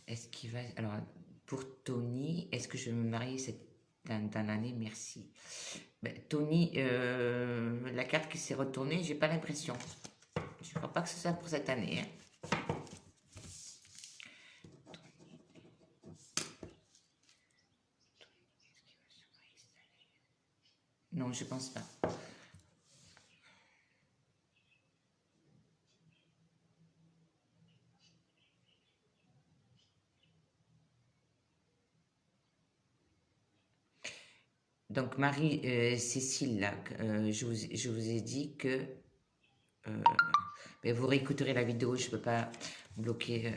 est-ce qu'il va... Alors, pour Tony, est-ce que je vais me marier dans l'année? Merci. Ben, Tony, la carte qui s'est retournée, j'ai pas l'impression. Je crois pas que ce soit pour cette année, hein. Non, je pense pas. Donc, Marie-Cécile, là, je vous ai dit que Mais vous réécouterez la vidéo, je ne peux pas bloquer.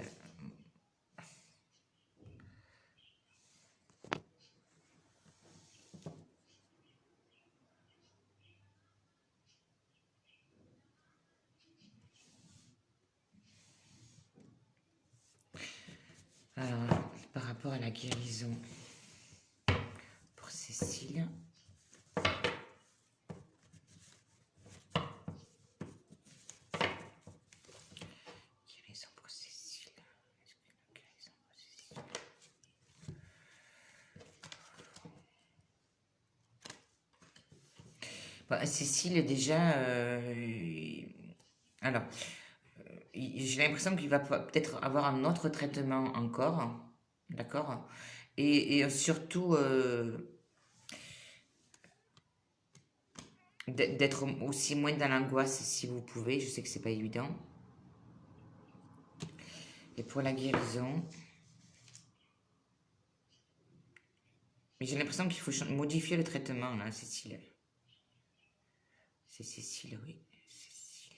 Alors, par rapport à la guérison pour Cécile. Guérison pour Cécile. Est-ce que la guérison pour Cécile? Bon, Cécile, déjà, alors, j'ai l'impression qu'il va peut-être avoir un autre traitement encore, d'accord? Et surtout, d'être aussi moins dans l'angoisse si vous pouvez, je sais que c'est pas évident. Et pour la guérison, mais j'ai l'impression qu'il faut modifier le traitement, là, Cécile. C'est Cécile, oui. Cécile.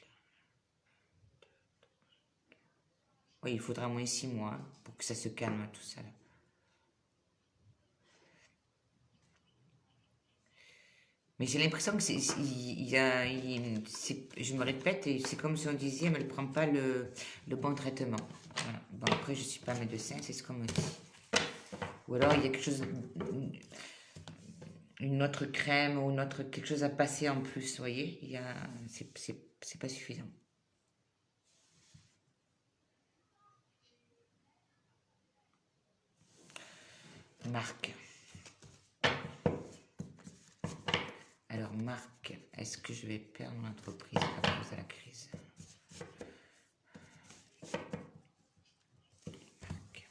Oui, il faudra au moins 6 mois pour que ça se calme, tout ça. Là. Mais j'ai l'impression que je me répète, et c'est comme si on disait, mais elle ne prend pas le bon traitement. Voilà. Bon, après, je ne suis pas médecin, c'est ce qu'on me dit. Ou alors, il y a quelque chose, une autre crème ou quelque chose à passer en plus, vous voyez, c'est pas suffisant. Marc. Alors, Marc, est-ce que je vais perdre l'entreprise à cause de la crise? Marc.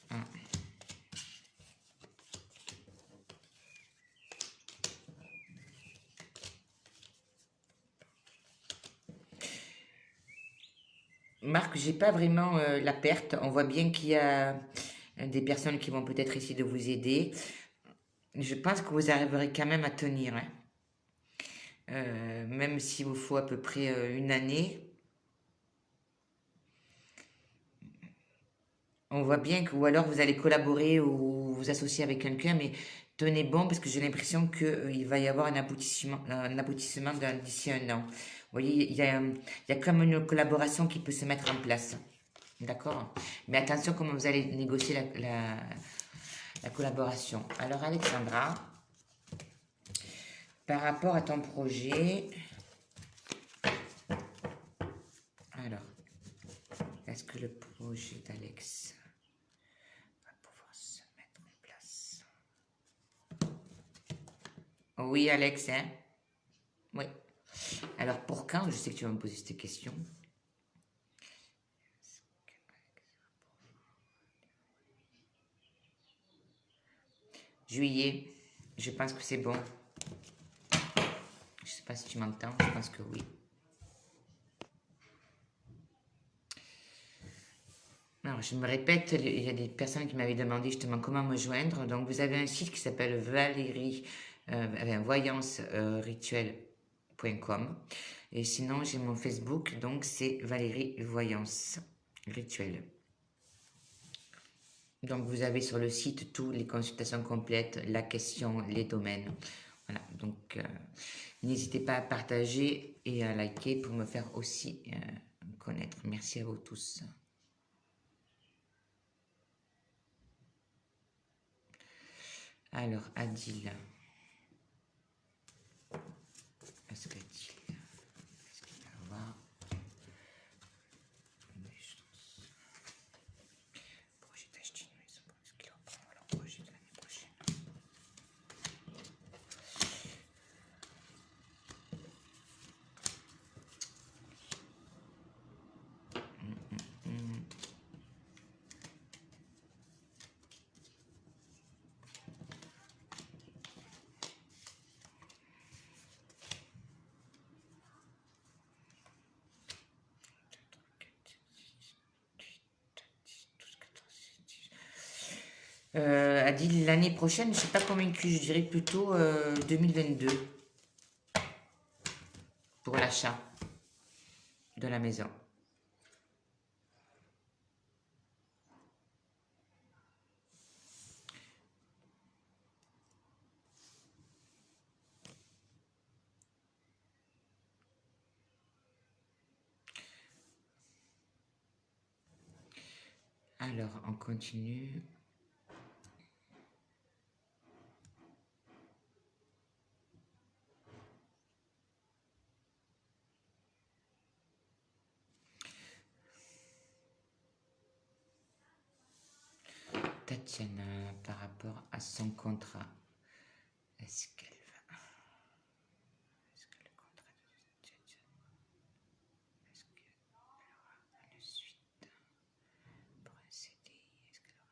Ah. Marc, j'ai pas vraiment la perte. On voit bien qu'il y a des personnes qui vont peut-être essayer de vous aider. Je pense que vous arriverez quand même à tenir, hein. Même s'il vous faut à peu près une année. On voit bien que, ou alors vous allez collaborer ou vous associer avec quelqu'un, mais tenez bon parce que j'ai l'impression qu'il va y avoir un aboutissement d'ici un an. Vous voyez, il y a comme une collaboration qui peut se mettre en place. D'accord? Mais attention comment vous allez négocier la collaboration. Alors Alexandra, par rapport à ton projet, alors, est-ce que le projet d'Alex va pouvoir se mettre en place? Oui, Alex, hein? Oui. Alors, pour quand? Je sais que tu vas me poser cette question. Juillet, je pense que c'est bon. Je ne sais pas si tu m'entends, je pense que oui. Alors, je me répète, il y a des personnes qui m'avaient demandé justement comment me joindre. Donc, vous avez un site qui s'appelle voyance-rituel.com. Et sinon, j'ai mon Facebook, donc c'est Valérie Voyance Rituel. Donc, vous avez sur le site toutes les consultations complètes, la question, les domaines. Voilà, donc n'hésitez pas à partager et à liker pour me faire aussi connaître. Merci à vous tous. Alors, Adil. Est-ce qu'Adil, est-ce qu'il va avoir des chances? Projet d'acheter une maison, est-ce qu'il va prendre leur projet de l'année prochaine? A dit l'année prochaine, je ne suis pas convaincue, je dirais plutôt 2022 pour l'achat de la maison. Alors, on continue. Tatiana, par rapport à son contrat, est-ce qu'elle va... Est-ce que le contrat de Tatiana, est-ce qu'elle aura une suite pour un CDI? Est-ce qu'elle aura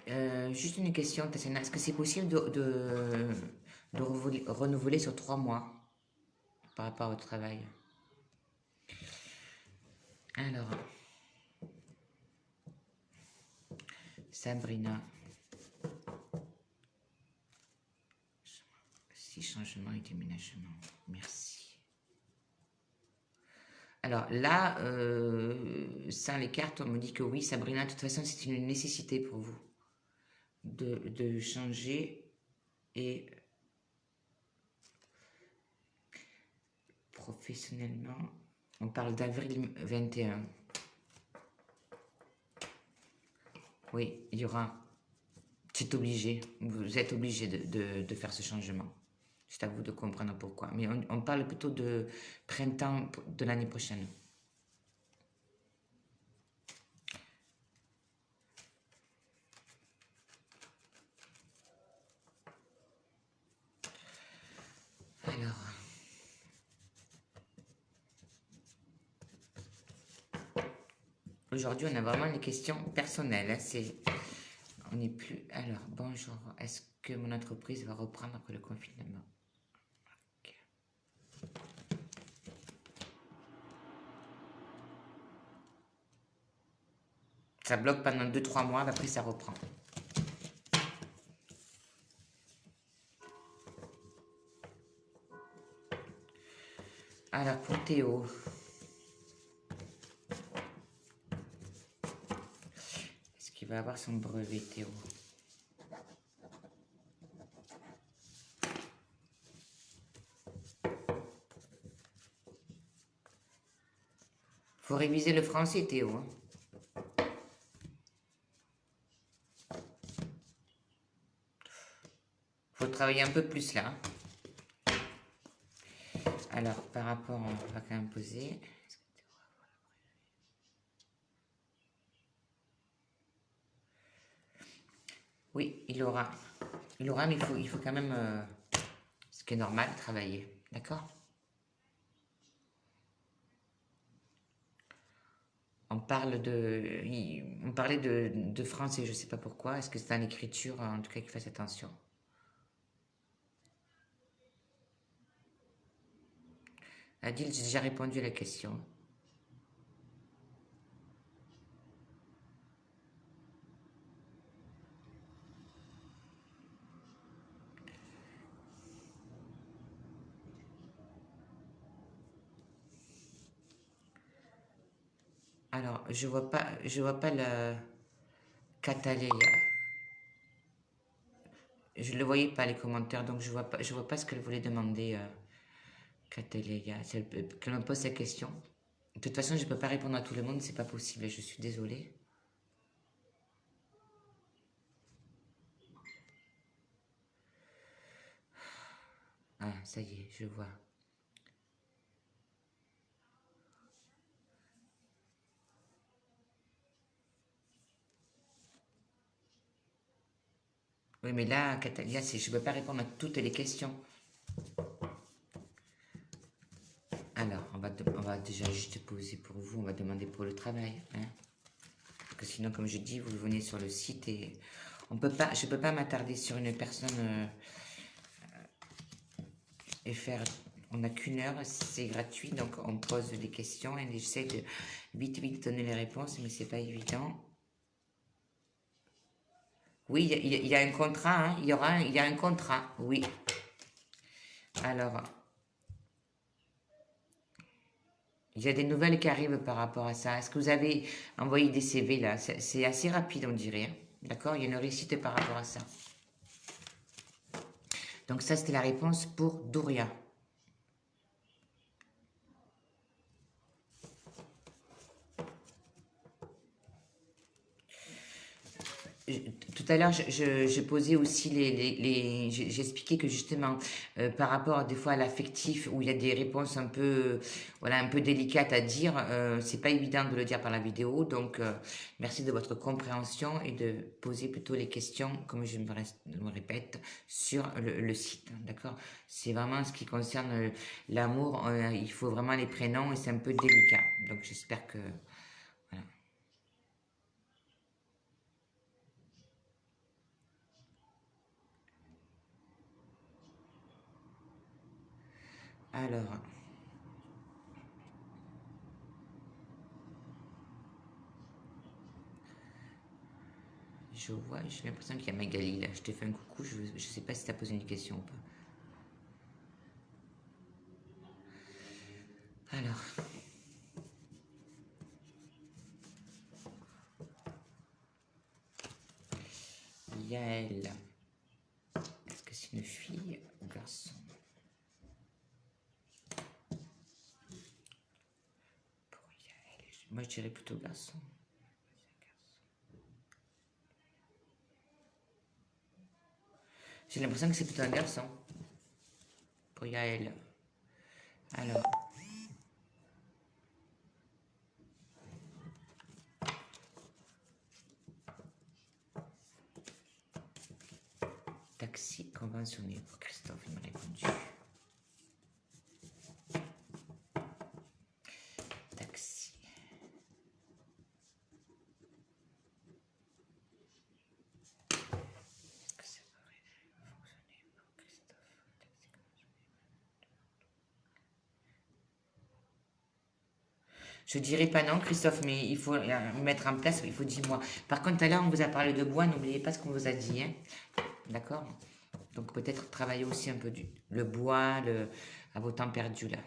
un CDI? Juste une question, Tatiana. Est-ce que c'est possible de renouveler sur 3 mois par rapport à votre travail? Alors, Sabrina, si changement et déménagement, merci. Alors là, sans les cartes, on me dit que oui, Sabrina, de toute façon, c'est une nécessité pour vous de changer et professionnellement, on parle d'avril 21. Oui, il y aura, c'est obligé, vous êtes obligé de faire ce changement. C'est à vous de comprendre pourquoi. Mais on parle plutôt de printemps de l'année prochaine. Alors, aujourd'hui, on a vraiment les questions personnelles. On n'est plus... Alors, bonjour. Est-ce que mon entreprise va reprendre après le confinement? Ok. Ça bloque pendant 2-3 mois, après ça reprend. Alors, pour Théo... Est-ce qu'il va avoir son brevet, Théo? Faut réviser le français, Théo. Hein. Faut travailler un peu plus là. Alors, par rapport, on va quand même poser. Oui, il aura. Il aura, mais il faut quand même, ce qui est normal, travailler. D'accord? On parle on parlait de français, je ne sais pas pourquoi. Est-ce que c'est dans l'écriture, en tout cas, qu'il fasse attention? Adil, j'ai déjà répondu à la question. Alors, je vois pas le Cataléa. Je ne le voyais pas les commentaires, donc je vois pas ce qu'elle voulait demander, Cataléa. Qu'elle me pose sa question. De toute façon, je ne peux pas répondre à tout le monde, c'est pas possible, je suis désolée. Ah, ça y est, je vois. Oui, mais là, Catalia, je ne peux pas répondre à toutes les questions. Alors, on va déjà juste poser pour vous, on va demander pour le travail. Hein. Parce que sinon, comme je dis, vous venez sur le site et je ne peux pas m'attarder sur une personne et faire... On n'a qu'une heure, c'est gratuit, donc on pose des questions et j'essaie de vite donner les réponses, mais c'est pas évident. Oui, il y a un contrat, hein, il y a un contrat, oui. Alors, il y a des nouvelles qui arrivent par rapport à ça. Est-ce que vous avez envoyé des CV là? C'est assez rapide, on dirait, hein. D'accord? Il y a une réussite par rapport à ça. Donc ça, c'était la réponse pour Doria. Tout à l'heure, je posais aussi j'ai expliqué que justement, par rapport des fois à l'affectif, où il y a des réponses un peu, voilà, un peu délicates à dire, c'est pas évident de le dire par la vidéo. Donc, merci de votre compréhension et de poser plutôt les questions, comme je me répète, sur le site. D'accord? C'est vraiment ce qui concerne l'amour. Il faut vraiment les prénoms et c'est un peu délicat. Donc, j'espère que voilà. Alors. Je vois, j'ai l'impression qu'il y a Magali là. Je te fais un coucou, je ne sais pas si tu as posé une question ou pas. Alors, Yael. Est-ce que c'est une fille ou garçon? Pour Yael, moi je dirais plutôt garçon. J'ai l'impression que c'est plutôt un garçon. Pour Yael. Alors, taxi conventionné pour Christophe, il m'a répondu. Taxi. Est-ce que ça pourrait fonctionner pour Christophe? Taxi conventionné. Je dirais pas non, Christophe, mais il faut mettre en place, il faut 10 mois. Par contre, tout à l'heure, on vous a parlé de bois, n'oubliez pas ce qu'on vous a dit, hein. D'accord? Donc peut-être travailler aussi un peu le bois, à vos temps perdus là.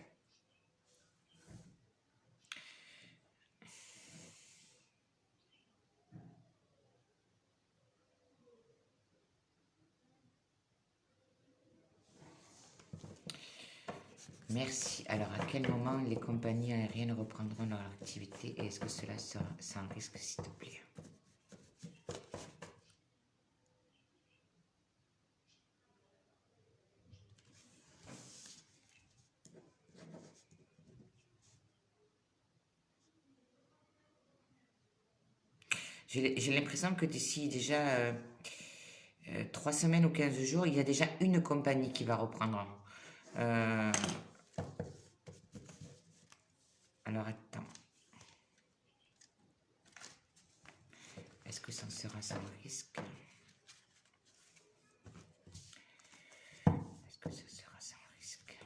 Merci. Alors, à quel moment les compagnies aériennes reprendront leur activité et est-ce que cela sera sans risque, s'il te plaît? J'ai l'impression que d'ici déjà 3 semaines ou 15 jours, il y a déjà une compagnie qui va reprendre. Euh, alors, attends. Est-ce que ça sera sans risque? Est-ce que ça sera sans risque?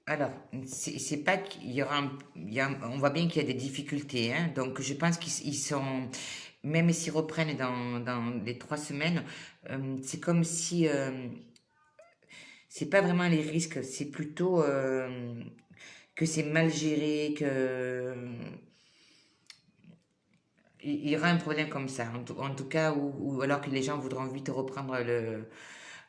Alors, c'est pas qu'il y aura, on voit bien qu'il y a des difficultés, hein, donc je pense qu'ils sont, même s'ils reprennent dans les 3 semaines, c'est comme si, c'est pas vraiment les risques, c'est plutôt que c'est mal géré, que il y aura un problème comme ça, en tout cas, ou alors que les gens voudront vite reprendre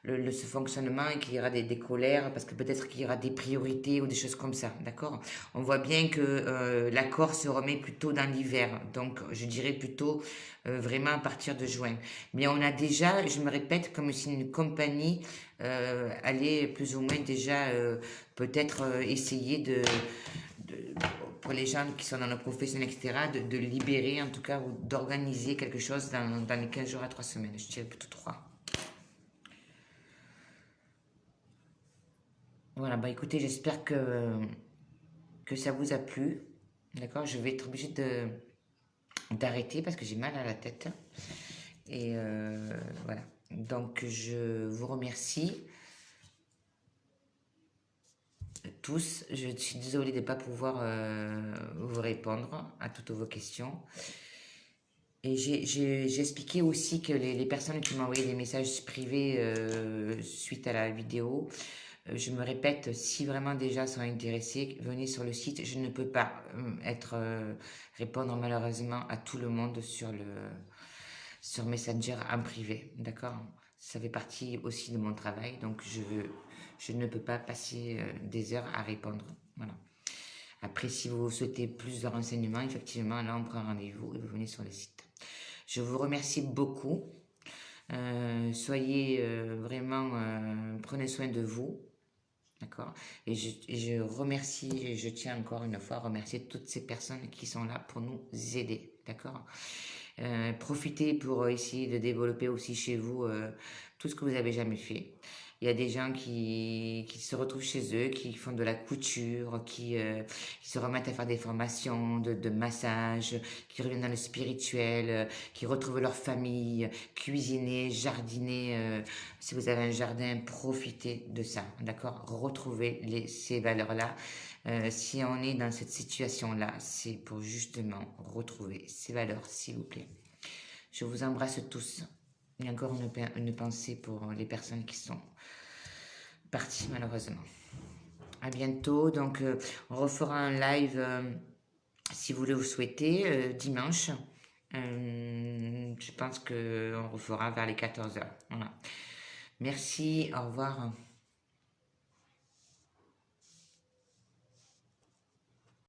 ce fonctionnement et qu'il y aura des colères parce que peut-être qu'il y aura des priorités ou des choses comme ça, d'accord? On voit bien que l'accord se remet plutôt dans l'hiver, donc je dirais plutôt vraiment à partir de juin. Mais on a déjà, je me répète, comme si une compagnie allait plus ou moins déjà peut-être essayer de- pour les gens qui sont dans la profession, etc., de libérer en tout cas ou d'organiser quelque chose dans les 15 jours à 3 semaines. Je dirais plutôt 3. Voilà, bah écoutez, j'espère que ça vous a plu. D'accord, je vais être obligée d'arrêter parce que j'ai mal à la tête. Et voilà. Donc, je vous remercie tous. Je suis désolée de ne pas pouvoir vous répondre à toutes vos questions. Et j'ai expliqué aussi que les personnes qui m'ont envoyé des messages privés suite à la vidéo, je me répète, si vraiment déjà sont intéressés, venez sur le site. Je ne peux pas répondre malheureusement à tout le monde sur Messenger en privé, d'accord? Ça fait partie aussi de mon travail, donc je ne peux pas passer des heures à répondre. Voilà. Après, si vous souhaitez plus de renseignements, effectivement, là, on prend rendez-vous et vous venez sur le site. Je vous remercie beaucoup. Soyez vraiment, prenez soin de vous. D'accord. Et je remercie, et je tiens encore une fois à remercier toutes ces personnes qui sont là pour nous aider. D'accord. Profitez pour essayer de développer aussi chez vous tout ce que vous avez jamais fait. Il y a des gens qui se retrouvent chez eux, qui font de la couture, qui se remettent à faire des formations de massage, qui reviennent dans le spirituel, qui retrouvent leur famille, cuisiner, jardiner. Si vous avez un jardin, profitez de ça, d'accord? Retrouvez ces valeurs-là. Si on est dans cette situation-là, c'est pour justement retrouver ces valeurs, s'il vous plaît. Je vous embrasse tous. Il y a encore une pensée pour les personnes qui sont parties malheureusement. À bientôt. Donc, on refera un live si vous le souhaitez dimanche. Je pense qu'on refera vers les 14h. Voilà. Merci, au revoir.